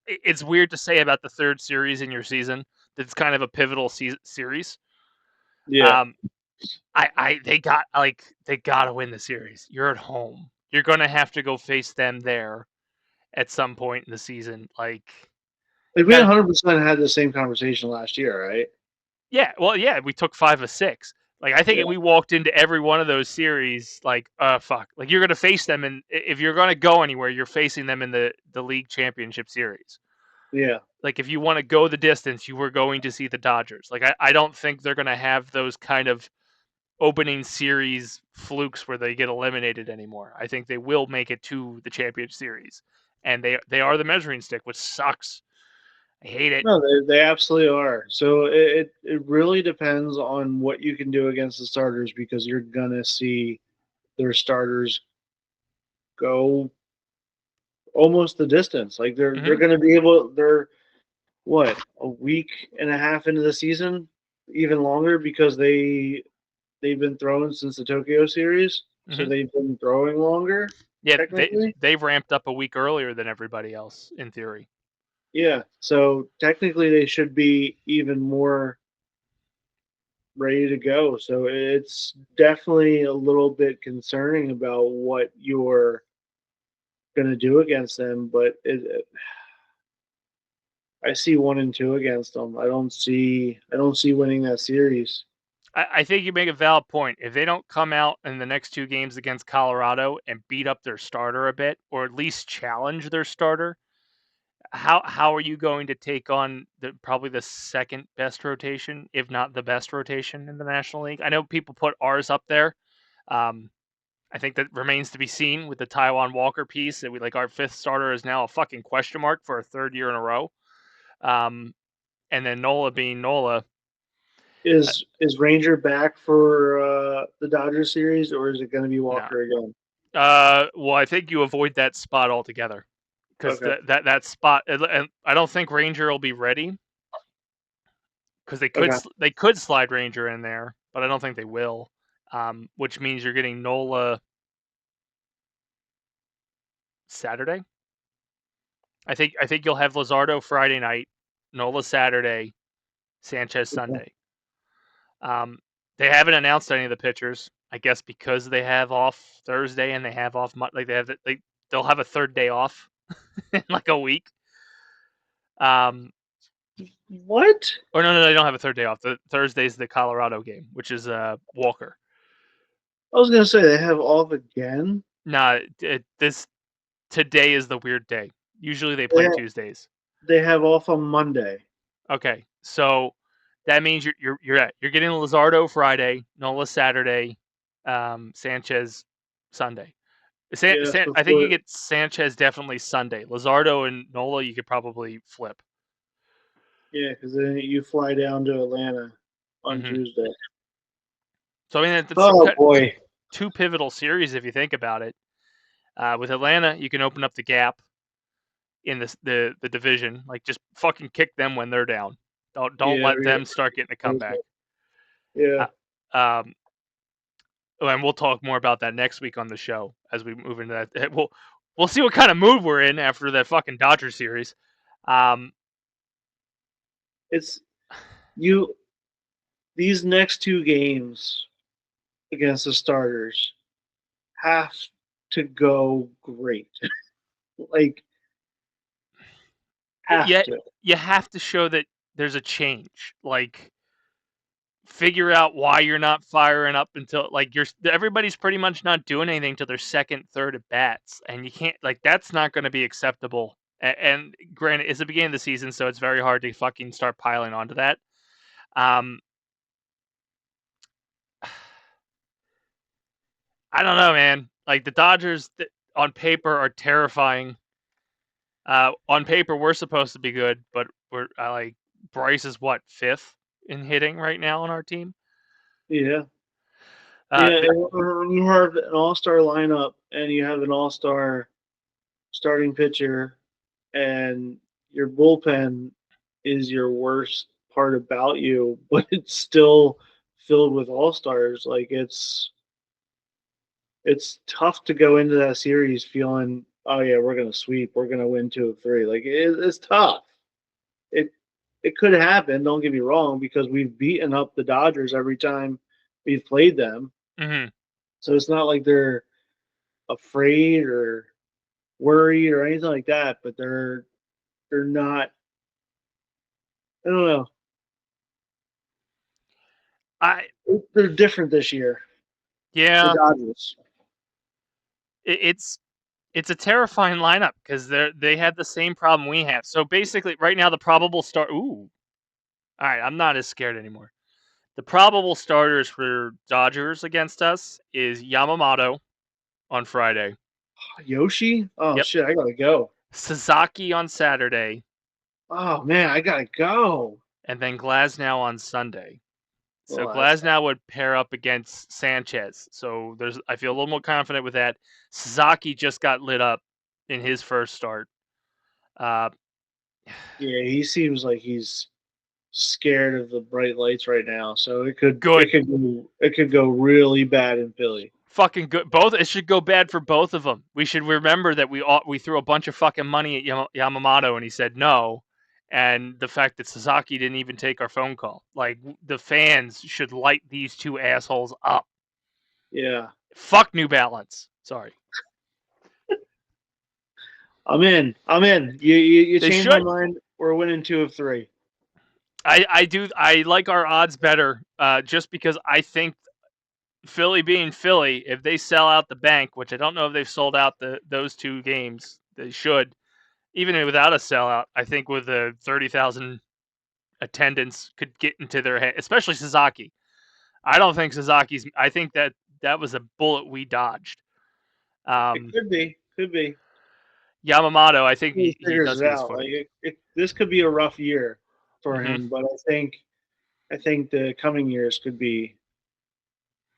it's weird to say about the 3rd series in your season. That's kind of a pivotal series. Yeah. They gotta win the series. You're at home. You're gonna have to go face them there at some point in the season. Like we 100% had the same conversation last year, right? Yeah, well, yeah, we took 5 of 6. Like, I think Yeah, we walked into every one of those series like, fuck. Like, you're gonna face them, and if you're gonna go anywhere, you're facing them in the league championship series. yeah. Like, if you want to go the distance, you were going to see the Dodgers. Like, I don't think they're gonna have those kind of opening series flukes where they get eliminated anymore. I think they will make it to the championship series, and they are the measuring stick, which sucks. I hate it. No, they absolutely are. So it really depends on what you can do against the starters because you're gonna see their starters go almost the distance. Like they're Hmm. gonna be able. They're what, a week and a half into the season, even longer because they've been throwing since the Tokyo series, so Hmm. they've been throwing longer Yeah, technically. they've ramped up a week earlier than everybody else in theory. Yeah, so technically they should be even more ready to go. So it's definitely a little bit concerning about what you're going to do against them, but I see 1-2 against them. I don't see winning that series. I think you make a valid point. If they don't come out in the next 2 games against Colorado and beat up their starter a bit, or at least challenge their starter, how are you going to take on probably the second best rotation, if not the best rotation in the National League? I know people put ours up there. Um, I think that remains to be seen with the Taiwan Walker piece. That we like our fifth starter is now a fucking question mark for a third year in a row. Um, and then Nola being Nola. Is Ranger back for the Dodgers series, or is it going to be No. Walker again? Well, I think you avoid that spot altogether because Okay, that spot, and I don't think Ranger will be ready because okay. they could slide Ranger in there, but I don't think they will. Which means you're getting Nola Saturday. I think you'll have Luzardo Friday night, Nola Saturday, Sanchez Okay. Sunday. Um, they haven't announced any of the pitchers. I guess because they have off Thursday and they have off like they'll have a third day off in like a week. What? Or no, they don't have a third day off. The Thursday's the Colorado game, which is Walker. I was going to say they have off again. Nah, this today is the weird day. Usually they They play Tuesdays. they have off on Monday. Okay, so that means you're getting Luzardo Friday, Nola Saturday, Sanchez Sunday. Yes, I think you before. get Sanchez definitely Sunday. Luzardo and Nola you could probably flip. Yeah, because then you fly down to Atlanta on Hmm. Tuesday. So I mean that's Oh boy. two pivotal series if you think about it. With Atlanta, you can open up the gap in the division. Like just fucking kick them when they're down. Don't Yeah, let them start getting a comeback. yeah. Uh, um, and we'll talk more about that next week on the show as we move into that. We'll see what kind of mood we're in after that fucking Dodger series. Um, It's you. These next two games against the starters have to go great. Like, have yeah, to. you have to show that there's a change. Like figure out why you're not firing up until like everybody's pretty much not doing anything till their second, third at bats, and you can't like that's not going to be acceptable. And granted, it's the beginning of the season, so it's very hard to fucking start piling onto that. Um, I don't know, man. Like the Dodgers on paper are terrifying. On paper, we're supposed to be good, but we're like Bryce is what fifth in hitting right now on our team. Yeah. Uh, Yeah, the, and when you have an all-star lineup and you have an all-star starting pitcher and your bullpen is your worst part about you, but it's still filled with all-stars. Like it's tough to go into that series feeling, oh yeah, we're gonna sweep, we're gonna win 2 of 3. Like it's tough. It it could happen. Don't get me wrong, because we've beaten up the Dodgers every time we've played them. mhm. So it's not like they're afraid or worried or anything like that. But they're not. I don't know. They're different this year. Yeah, The Dodgers. it's a terrifying lineup because they had the same problem we have. So basically, right now the probable start. Ooh, all right, I'm not as scared anymore. The probable starters for Dodgers against us is Yamamoto on Friday. Yoshi? Oh Yep. shit, I gotta go. Sasaki on Saturday, Oh man, I gotta go. and then Glasnow on Sunday. So Well, that's Glasnow would pair up against Sanchez. So I feel a little more confident with that. Sasaki just got lit up in his first start. yeah, he seems like he's scared of the bright lights right now. So it could Good. it could go really bad in Philly. Fucking good. It should go bad for both of them. We should remember that we threw a bunch of fucking money at Yamamoto and he said no, and the fact that Sasaki didn't even take our phone call. Like the fans should light these two assholes up. Yeah, Fuck New Balance. Sorry. I'm in. You They changed my should. mind. We're winning 2 of 3. I like our odds better, just because I think Philly being Philly, if they sell out the bank, which I don't know if they've sold out those 2 games, they should. Even without a sellout, I think with a 30,000 attendance could get into their head, especially Sasaki. I don't think Sasaki's. I think that was a bullet we dodged. It could be. Yamamoto, I think He he figures does it get his out. footing. Like this could be a rough year for Mm-hmm. him, but I think the coming years could be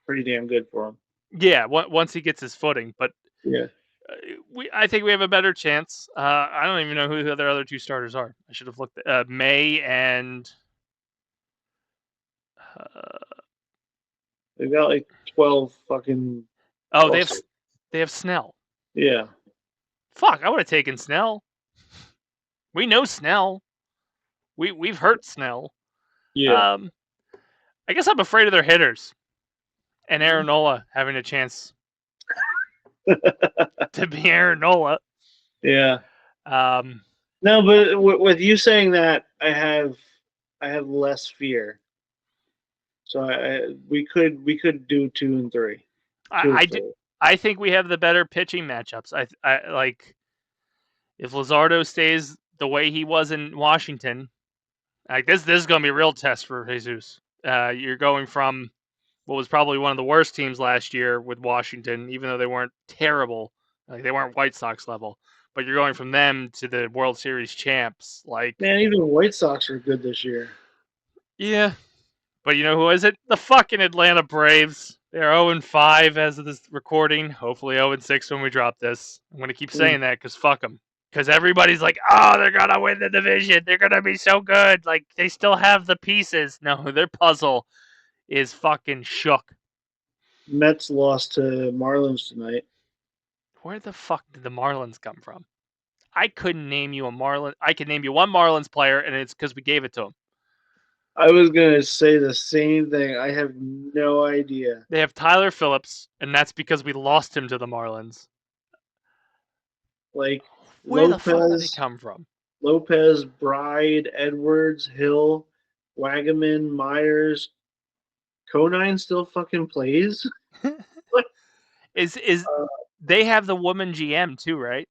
pretty damn good for him. Yeah, once he gets his footing, but yeah, I think we have a better chance. I don't even know who the other 2 starters are. I should have looked at May and. they've got like 12 fucking. Oh, they have Snell. Yeah. Fuck, I would have taken Snell. We know Snell. We've hurt Snell. Yeah. I guess I'm afraid of their hitters and Aaron Nola having a chance to be Aaron Nola. Yeah. No, but with you saying that, I have less fear. So we could do 2 and 3. I think we have the better pitching matchups. I like if Luzardo stays the way he was in Washington. Like this is going to be a real test for Jesus. You're going from what was probably one of the worst teams last year with Washington, even though they weren't terrible. Like they weren't White Sox level, but you're going from them to the World Series champs. Like, man, even White Sox are good this year. Yeah, but you know who is it? The fucking Atlanta Braves. They're 0-5 as of this recording. Hopefully 0-6 when we drop this. I'm gonna keep saying that because fuck them. Because everybody's like, oh, they're gonna win the division. They're gonna be so good. Like they still have the pieces. No, their puzzle is fucking shook. Mets lost to Marlins tonight. Where the fuck did the Marlins come from? I couldn't name you a Marlin. I could name you one Marlins player, and it's because we gave it to him. I was gonna say the same thing. I have no idea. They have Tyler Phillips, and that's because we lost him to the Marlins. Like Where the fuck did he come from? Lopez, Bride, Edwards, Hill, Wagaman, Myers. Conine still fucking plays. Is they have the woman GM too, right?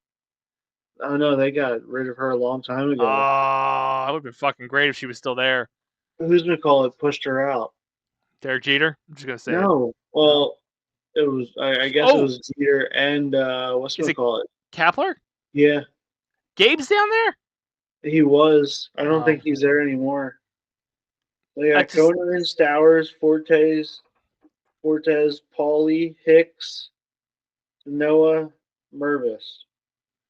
Oh no, they got rid of her a long time ago. Oh, it would have been fucking great if she was still there. Who's gonna call it? Pushed her out. Derek Jeter. I'm just gonna say no. it. Well, it was. I guess it was Jeter and what's gonna call it? Kapler. Yeah. Gabe's down there. He was. I don't think he's there anymore. They got Conine, Stowers, Fortes, Paulie, Hicks, Noah, Mervis.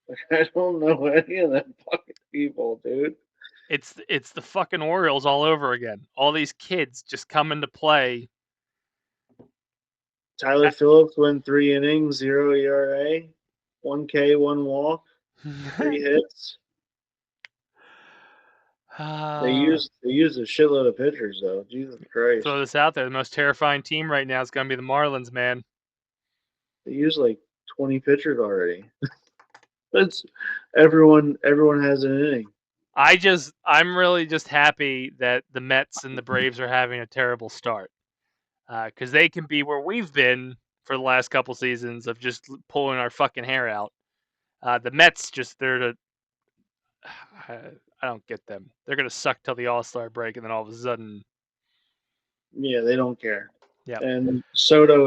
Like, I don't know any of them fucking people, dude. It's the fucking Orioles all over again. All these kids just come into play. Tyler Phillips went 3 innings, 0 ERA, 1 K, 1 walk, 3 hits. They used a shitload of pitchers though. Jesus Christ! Throw this out there: the most terrifying team right now is going to be the Marlins, man. They used like 20 pitchers already. That's everyone has an inning. I'm really just happy that the Mets and the Braves are having a terrible start. because they can be where we've been for the last couple seasons of just pulling our fucking hair out. The Mets they're the I don't get them. They're gonna suck till the All-Star break, and then all of a sudden, Yeah, they don't care. yeah, And Soto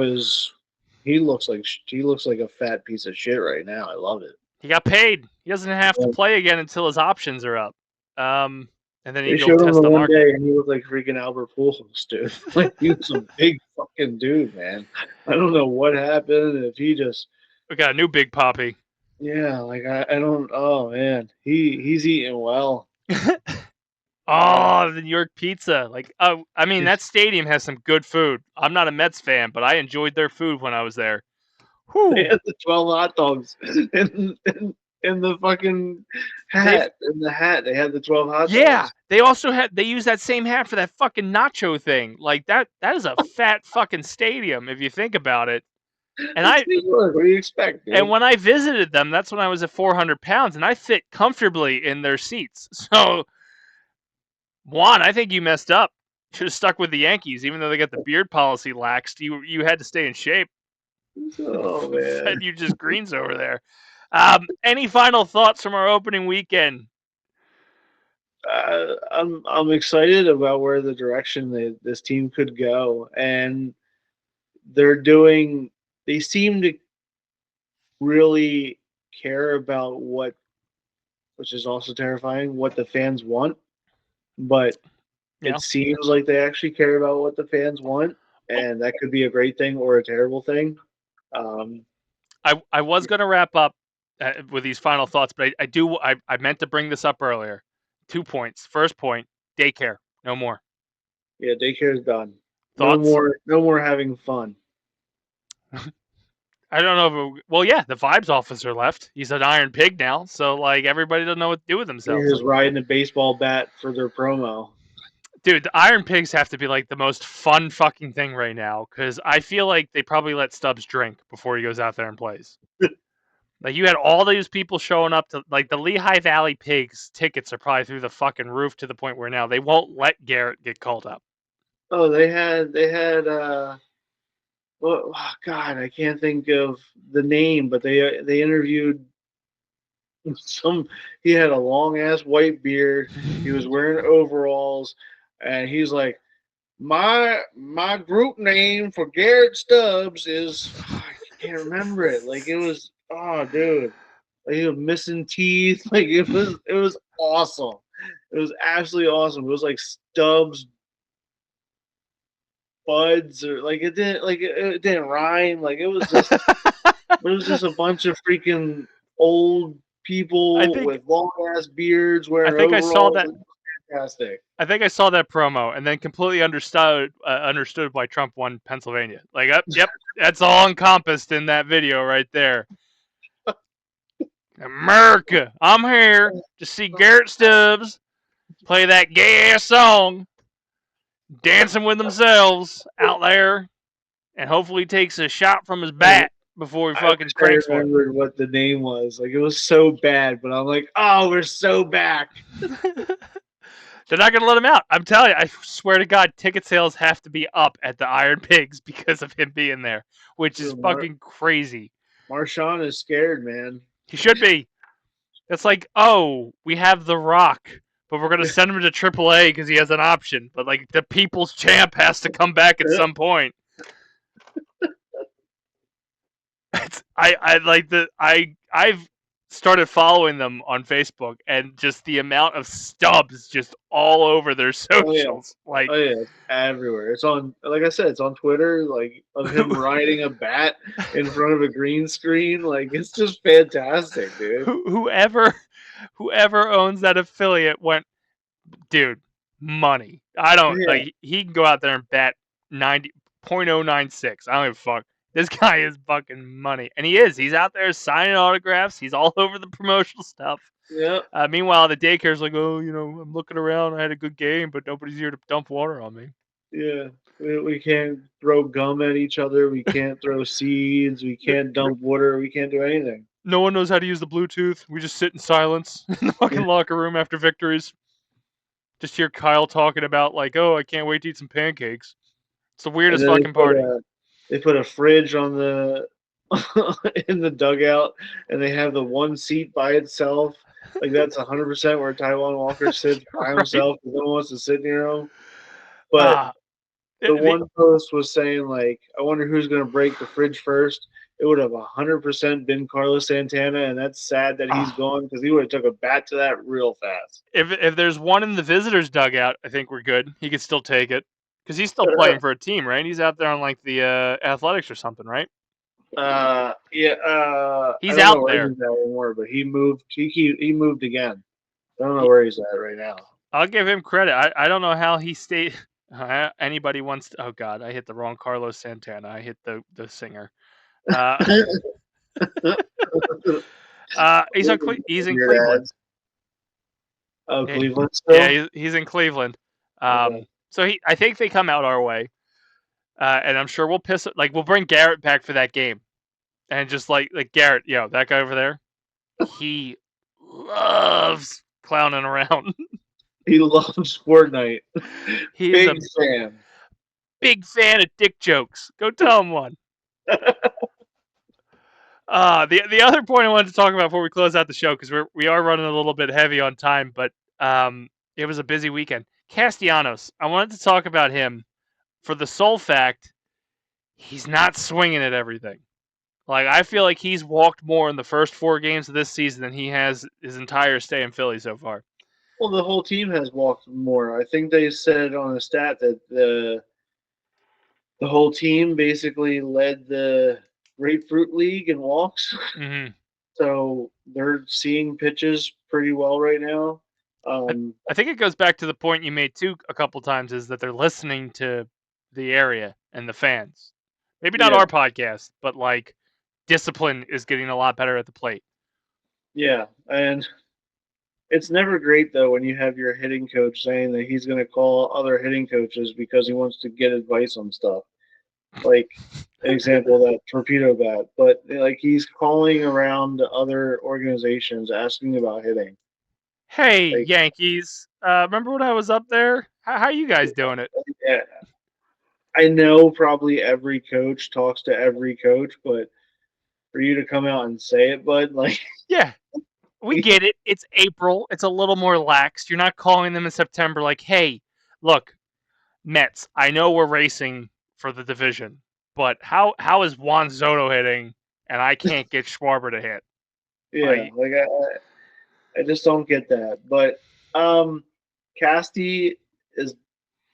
he looks like a fat piece of shit right now. I love it. he got paid. He doesn't have to Yeah. play again until his options are up. And then he They go showed him test the the one market. day, and he looked like freaking Albert Pujols, dude. Like he was a big fucking dude, man. I don't know what happened. If he just, We got a new Big Poppy. yeah, like I don't. Oh man, he's eating well. Oh, the New York pizza. Like, I mean, that stadium has some good food. I'm not a Mets fan, but I enjoyed their food when I was there. They Whew. had the 12 hot dogs in the fucking hat. In the hat, they had the 12 hot Yeah, dogs. they also they use that same hat for that fucking nacho thing. Like that is a fat fucking stadium if you think about it. And It's New York. What do you expect, dude? when I visited them, that's when I was at 400 pounds, and I fit comfortably in their seats. So, Juan, I think you messed up. Should have stuck with the Yankees, even though they got the beard policy laxed. You had to stay in shape. Oh man. Fed you just greens over there. Any final thoughts from our opening weekend? I'm excited about where the direction this team could go, and they seem to really care about which is also terrifying, what the fans want. But Yeah. it seems like they actually care about what the fans want, and that could be a great thing or a terrible thing. I was going to wrap up with these final thoughts, but I meant to bring this up earlier. 2 points. First point, daycare. No more. Yeah, daycare's done. Thoughts? No more having fun. I don't know if well, yeah, the vibes officer left. He's an iron pig now, so like everybody doesn't know what to do with themselves. They're just riding a baseball bat for their promo. Dude, the iron pigs have to be like the most fun fucking thing right now because I feel like they probably let Stubbs drink before he goes out there and plays. Like you had all these people showing up to like the Lehigh Valley Pigs tickets are probably through the fucking roof to the point where now they won't let Garrett get called up. Oh, they had well, oh, God, I can't think of the name, but they interviewed he had a long ass white beard, he was wearing overalls, and he's like, my group name for Garrett Stubbs is I can't remember it. Like it was dude. Like he was missing teeth. Like it was awesome. It was absolutely awesome. It was like Stubbs buds or like it didn't rhyme. Like it was just a bunch of freaking old people with long ass beards wearing overalls. I saw that. Fantastic. I think I saw that promo and then completely understood why Trump won Pennsylvania. Like, yep, that's all encompassed in that video right there. America, I'm here to see Garrett Stubbs play that gay ass song, dancing with themselves out there, and hopefully takes a shot from his bat before he fucking cranks I remembered what the name was. Like it was so bad, but I'm like, oh, we're so back. They're not going to let him out. I'm telling you, I swear to God, ticket sales have to be up at the Iron Pigs because of him being there, which is fucking crazy. Marshawn is scared, man. He should be. It's like, oh, we have The Rock, but we're going to send him to AAA because he has an option. But like the People's Champ has to come back at some point. I've started following them on Facebook, and just the amount of stubs just all over their socials. It's everywhere. It's on, like I said, it's on Twitter, like of him riding a bat in front of a green screen. Like it's just fantastic, dude. Whoever owns that affiliate went, dude, money. I don't like. He can go out there and bat 90.096. I don't give a fuck. This guy is fucking money. And he is. He's out there signing autographs. He's all over the promotional stuff. Yeah. Meanwhile, the daycare's like, oh, I'm looking around. I had a good game, but nobody's here to dump water on me. Yeah. We can't throw gum at each other. We can't throw seeds. We can't dump water. We can't do anything. No one knows how to use the Bluetooth. We just sit in silence in the fucking locker room after victories. Just hear Kyle talking about, like, oh, I can't wait to eat some pancakes. It's the And weirdest then fucking party. they put a fridge on the in the dugout, and they have the one seat by itself. Like that's 100% where Taiwan Walker sits by Right? himself. No one wants to sit near him. But Uh, the the, one post was saying like, I wonder who's going to break the fridge first. It would have 100% been Carlos Santana, and that's sad that he's gone because he would have took a bat to that real fast. if there's one in the visitors' dugout, I think we're good. He could still take it because he's still playing for a team, right? He's out there on like the Athletics or something, right? Yeah. I He's don't know out where there. he's at anymore, but he moved. He moved again. I don't know where he's at right now. I'll give him credit. I don't know how he stayed. Anybody wants to? Oh God, I hit the wrong Carlos Santana. I hit the singer. Uh, he's in Weird Cleveland. ads. Oh, Yeah, Cleveland yeah, still? he's in Cleveland. Okay. So I think they come out our way, and I'm sure we'll bring Garrett back for that game, and just like Garrett, that guy over there, he loves clowning around. He loves Fortnite. He is Big a fan. big fan of dick jokes. Go tell him one. The other point I wanted to talk about before we close out the show, because we are running a little bit heavy on time, but it was a busy weekend. Castellanos, I wanted to talk about him for the sole fact he's not swinging at everything. Like, I feel like he's walked more in the first 4 games of this season than he has his entire stay in Philly so far. Well, the whole team has walked more. I think they said on a stat that the whole team basically led the Grapefruit League in walks. Mm-hmm. So they're seeing pitches pretty well right now. I think it goes back to the point you made too a couple times, is that they're listening to the area and the fans. Maybe not Yeah, our podcast, but like discipline is getting a lot better at the plate. yeah, and it's never great though when you have your hitting coach saying that he's going to call other hitting coaches because he wants to get advice on stuff. Like an example of that torpedo bat, but like he's calling around to other organizations asking about hitting. Hey, Like, Yankees, remember when I was up there? How you guys doing it? yeah, I know probably every coach talks to every coach, but for you to come out and say it, bud, like, Yeah, we get it. It's April. It's a little more lax. You're not calling them in September like, hey, look, Mets, I know we're racing for the division, but how is Juan Soto hitting and I can't get Schwarber to hit? yeah, Like, like I just don't get that. But Casty is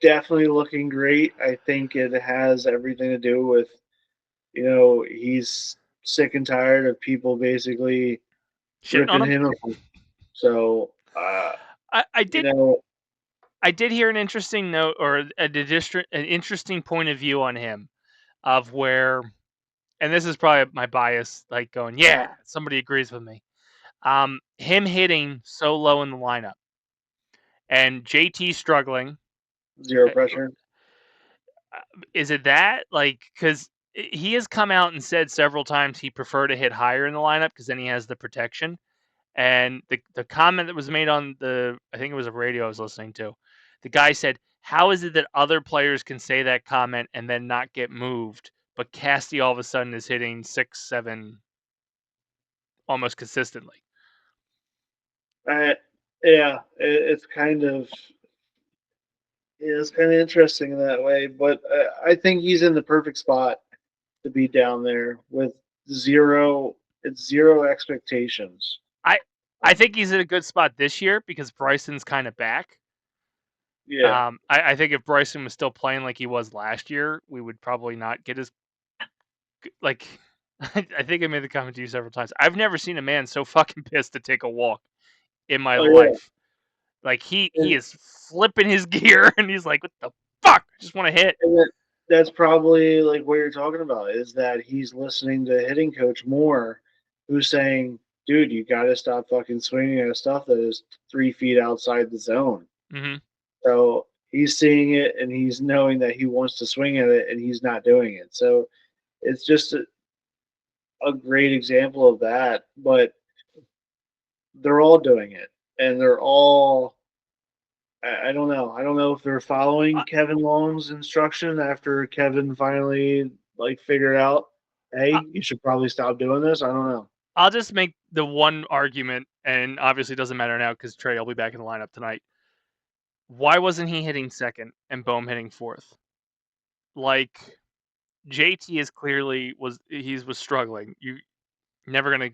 definitely looking great. I think it has everything to do with, he's sick and tired of people basically shitting on ripping him. him. So, I you did know, I did hear an interesting note, or an interesting point of view on him, of where, and this is probably my bias, like going, yeah, somebody agrees with me. Him hitting so low in the lineup, and JT struggling. zero uh, pressure. Is it that, like, because he has come out and said several times he prefer to hit higher in the lineup because then he has the protection. And the comment that was made on I think it was a radio I was listening to, the guy said, how is it that other players can say that comment and then not get moved, but Casty all of a sudden is hitting 6-7 almost consistently? I, yeah, it's kind of interesting in that way. But I think he's in the perfect spot to be down there with zero expectations. I I think he's in a good spot this year because Bryson's kind of back. Yeah. I think if Bryson was still playing like he was last year, we would probably not get as like. I think I made the comment to you several times. I've never seen a man so fucking pissed to take a walk in my Oh yeah. life. Like he And, is flipping his gear and he's like, "What the fuck? I just want to hit." that's probably like what you're talking about is that he's listening to hitting coach Moore, who's saying, "Dude, you got to stop fucking swinging at stuff that is 3 feet outside the zone." Mm-hmm. So he's seeing it and he's knowing that he wants to swing at it and he's not doing it. So it's just a great example of that. But they're all doing it, and they're all. I don't know. I don't know if they're following Kevin Long's instruction after Kevin finally figured out, hey, you should probably stop doing this. I don't know. I'll just make the one argument, and obviously it doesn't matter now because Trey will be back in the lineup tonight. Why wasn't he hitting second and Bohm hitting fourth? Like JT is clearly was struggling. You never gonna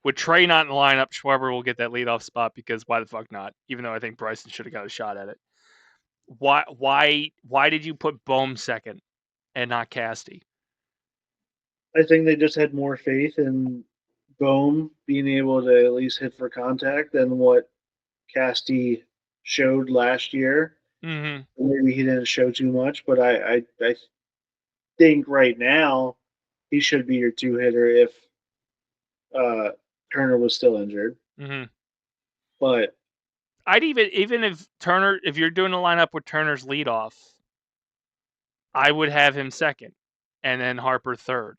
with Trey not in the lineup, Schwarber will get that leadoff spot because why the fuck not? Even though I think Bryson should have got a shot at it. Why did you put Bohm second and not Casty? I think they just had more faith in Bohm being able to at least hit for contact than what Casty showed last year. Mm-hmm. Maybe he didn't show too much, but I think right now he should be your two hitter if Turner was still injured. Mm-hmm. But I'd even if you're doing a lineup with Turner's leadoff, I would have him second, and then Harper third.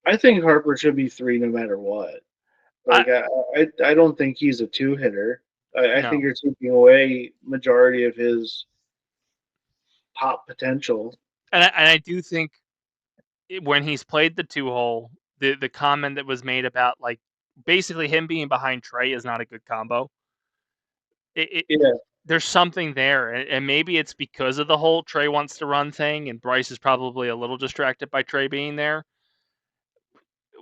I think Harper should be three no matter what. I don't think he's a two hitter. I No, think you're taking away majority of his pop potential. and I do think when he's played the 2-hole, the comment that was made about like basically him being behind Trey is not a good combo. Yeah, There's something there, and maybe it's because of the whole Trey wants to run thing, and Bryce is probably a little distracted by Trey being there.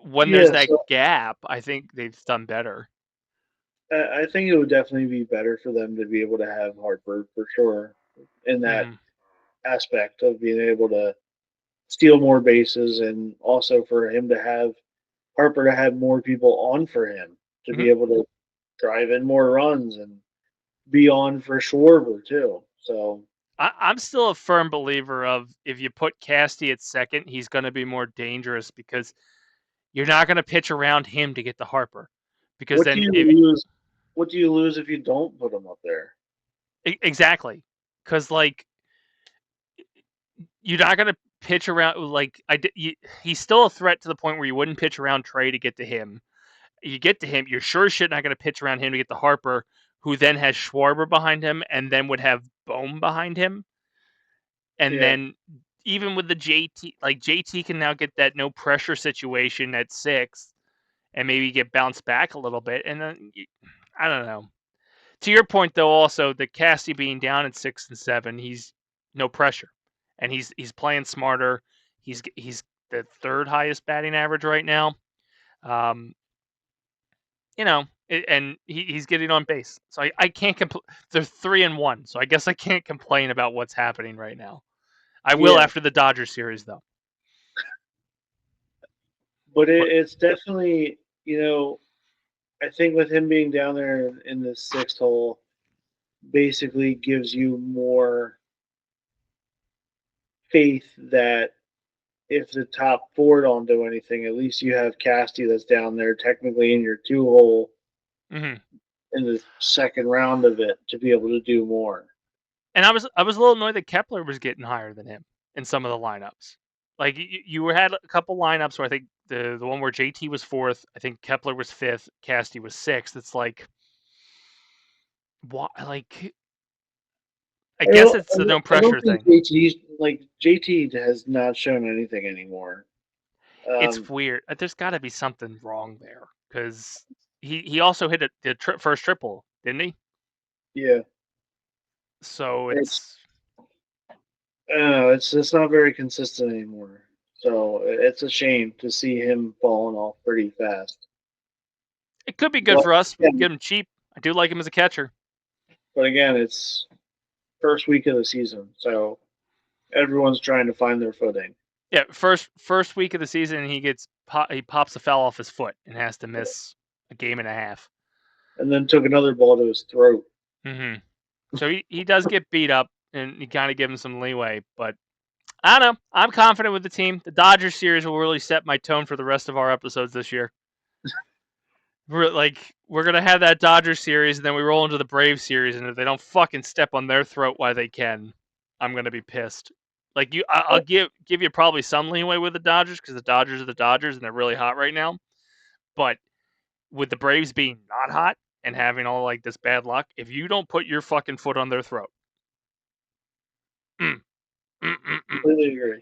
When there's yeah. that So gap, I think they've done better. I think it would definitely be better for them to be able to have Harper for sure in that Mm-hmm. aspect of being able to steal more bases and also for him to have Harper to have more people on for him to Mm-hmm. be able to drive in more runs and be on for Schwarber too. So I'm still a firm believer of if you put Casty at second, he's going to be more dangerous because you're not going to pitch around him to get to Harper. Because what do then, you if lose? What do you lose if you don't put him up there? exactly, because like you're not going to pitch around he's still a threat to the point where you wouldn't pitch around Trey to get to him. You get to him, you're sure as shit not going to pitch around him to get to Harper, who then has Schwarber behind him and then would have Bohm behind him. And Yeah, then even with the JT, like JT can now get that no pressure situation at 6 and maybe get bounced back a little bit. And then I don't know. To your point though, also the Cassie being down at 6 and 7, he's no pressure, and he's playing smarter. He's the third highest batting average right now. Um, and he's getting on base. So I can't complain. They're 3-1, so I guess I can't complain about what's happening right now. I will yeah, after the Dodgers series, though. but But it's definitely I think with him being down there in the sixth hole, basically gives you more faith that if the top four don't do anything, at least you have Casty that's down there technically in your two hole mhm. in the second round of it to be able to do more. And I was a little annoyed that Kepler was getting higher than him in some of the lineups. Like you had a couple lineups where I think the one where JT was fourth, I think Kepler was fifth, Casty was sixth. It's like, what? Like, I guess it's the no I pressure don't think thing. JT has not shown anything anymore. It's weird. There's got to be something wrong there because he also hit the first triple, didn't he? Yeah, So it's it's it's not very consistent anymore. So it's a shame to see him falling off pretty fast. it could be good But for us. We can again, get him cheap. I do like him as a catcher. it's first week of the season, so everyone's trying to find their footing. Yeah, first week of the season, he pops a foul off his foot and has to miss a game and a half. And then took another ball to his throat. Hmm. So he does get beat up, and you kind of give him some leeway. But I don't know. I'm confident with the team. The Dodgers series will really set my tone for the rest of our episodes this year. We're gonna have that Dodgers series, and then we roll into the Braves series, and if they don't fucking step on their throat while they can, I'm gonna be pissed. Like I'll give you probably some leeway with the Dodgers because the Dodgers are the Dodgers and they're really hot right now. But with the Braves being not hot and having all like this bad luck if you don't put your fucking foot on their throat. Completely agree.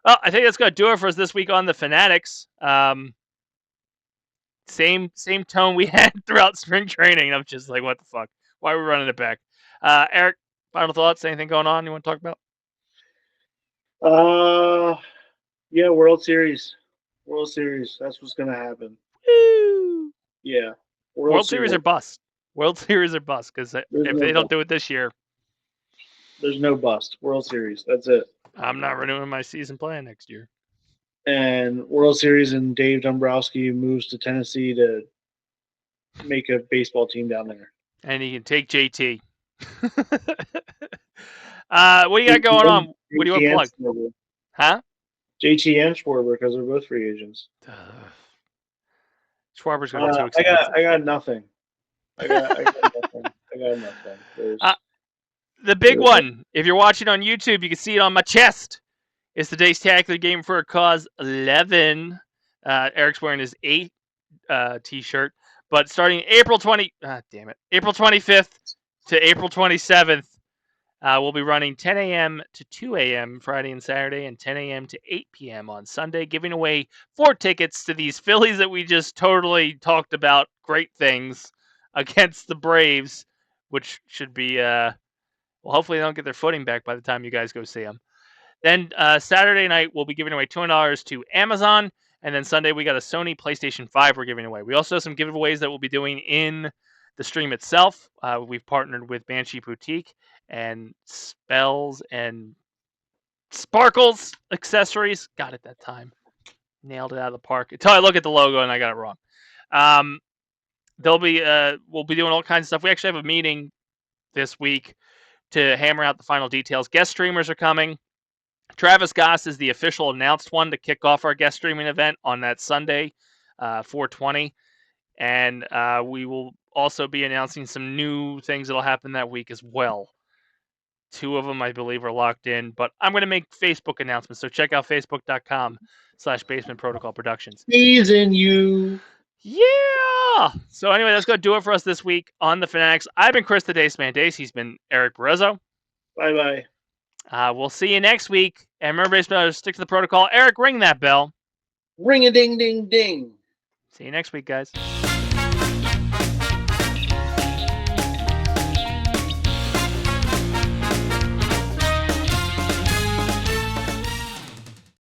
Well, I think that's going to do it for us this week on the Phanatics. Same tone we had throughout spring training. I'm just like, what the fuck? Why are we running it back? Erik, final thoughts? Anything going on you want to talk about? Yeah, World Series. World Series. That's what's gonna happen. Woo! Yeah. World Series or bust. World Series or bust, because if they don't do it this year, there's no bust. World Series. That's it. I'm not renewing my season plan next year. And World Series, and Dave Dombrowski moves to Tennessee to make a baseball team down there. And he can take JT. What do you got going on? What do you want to plug? Huh? JT and Schwarber, because they're both free agents. Schwarber's going to be too expensive. I got nothing. I got nothing. The big one, if you're watching on YouTube, you can see it on my chest. It's the Dace Tackler Game for a Cause 11. Erik's wearing his 8 t-shirt. But starting April 25th to April 27th, we'll be running 10 a.m. to 2 a.m. Friday and Saturday, and 10 a.m. to 8 p.m. on Sunday, giving away 4 tickets to these Phillies that we just totally talked about. Great things against the Braves, which should be, hopefully they don't get their footing back by the time you guys go see them. Then Saturday night, we'll be giving away $200 to Amazon. And then Sunday, we got a Sony PlayStation 5 we're giving away. We also have some giveaways that we'll be doing in the stream itself. We've partnered with Banshee Boutique and Spells and Sparkles accessories. Got it that time. Nailed it out of the park. Until I look at the logo and I got it wrong. We'll be doing all kinds of stuff. We actually have a meeting this week to hammer out the final details. Guest streamers are coming. Travis Goss is the official announced one to kick off our guest streaming event on that Sunday, 4/20. And we will also be announcing some new things that will happen that week as well. 2 of them, I believe, are locked in. But I'm going to make Facebook announcements, so check out facebook.com/Basement Protocol Productions. Teasing you. Yeah! So anyway, that's going to do it for us this week on the Fanatics. I've been Chris the Dace Man Dace. He's been Erik Barrezo. Bye-bye. We'll see you next week. And remember, baseball, stick to the protocol. Erik, ring that bell. Ring-a-ding-ding-ding. See you next week, guys.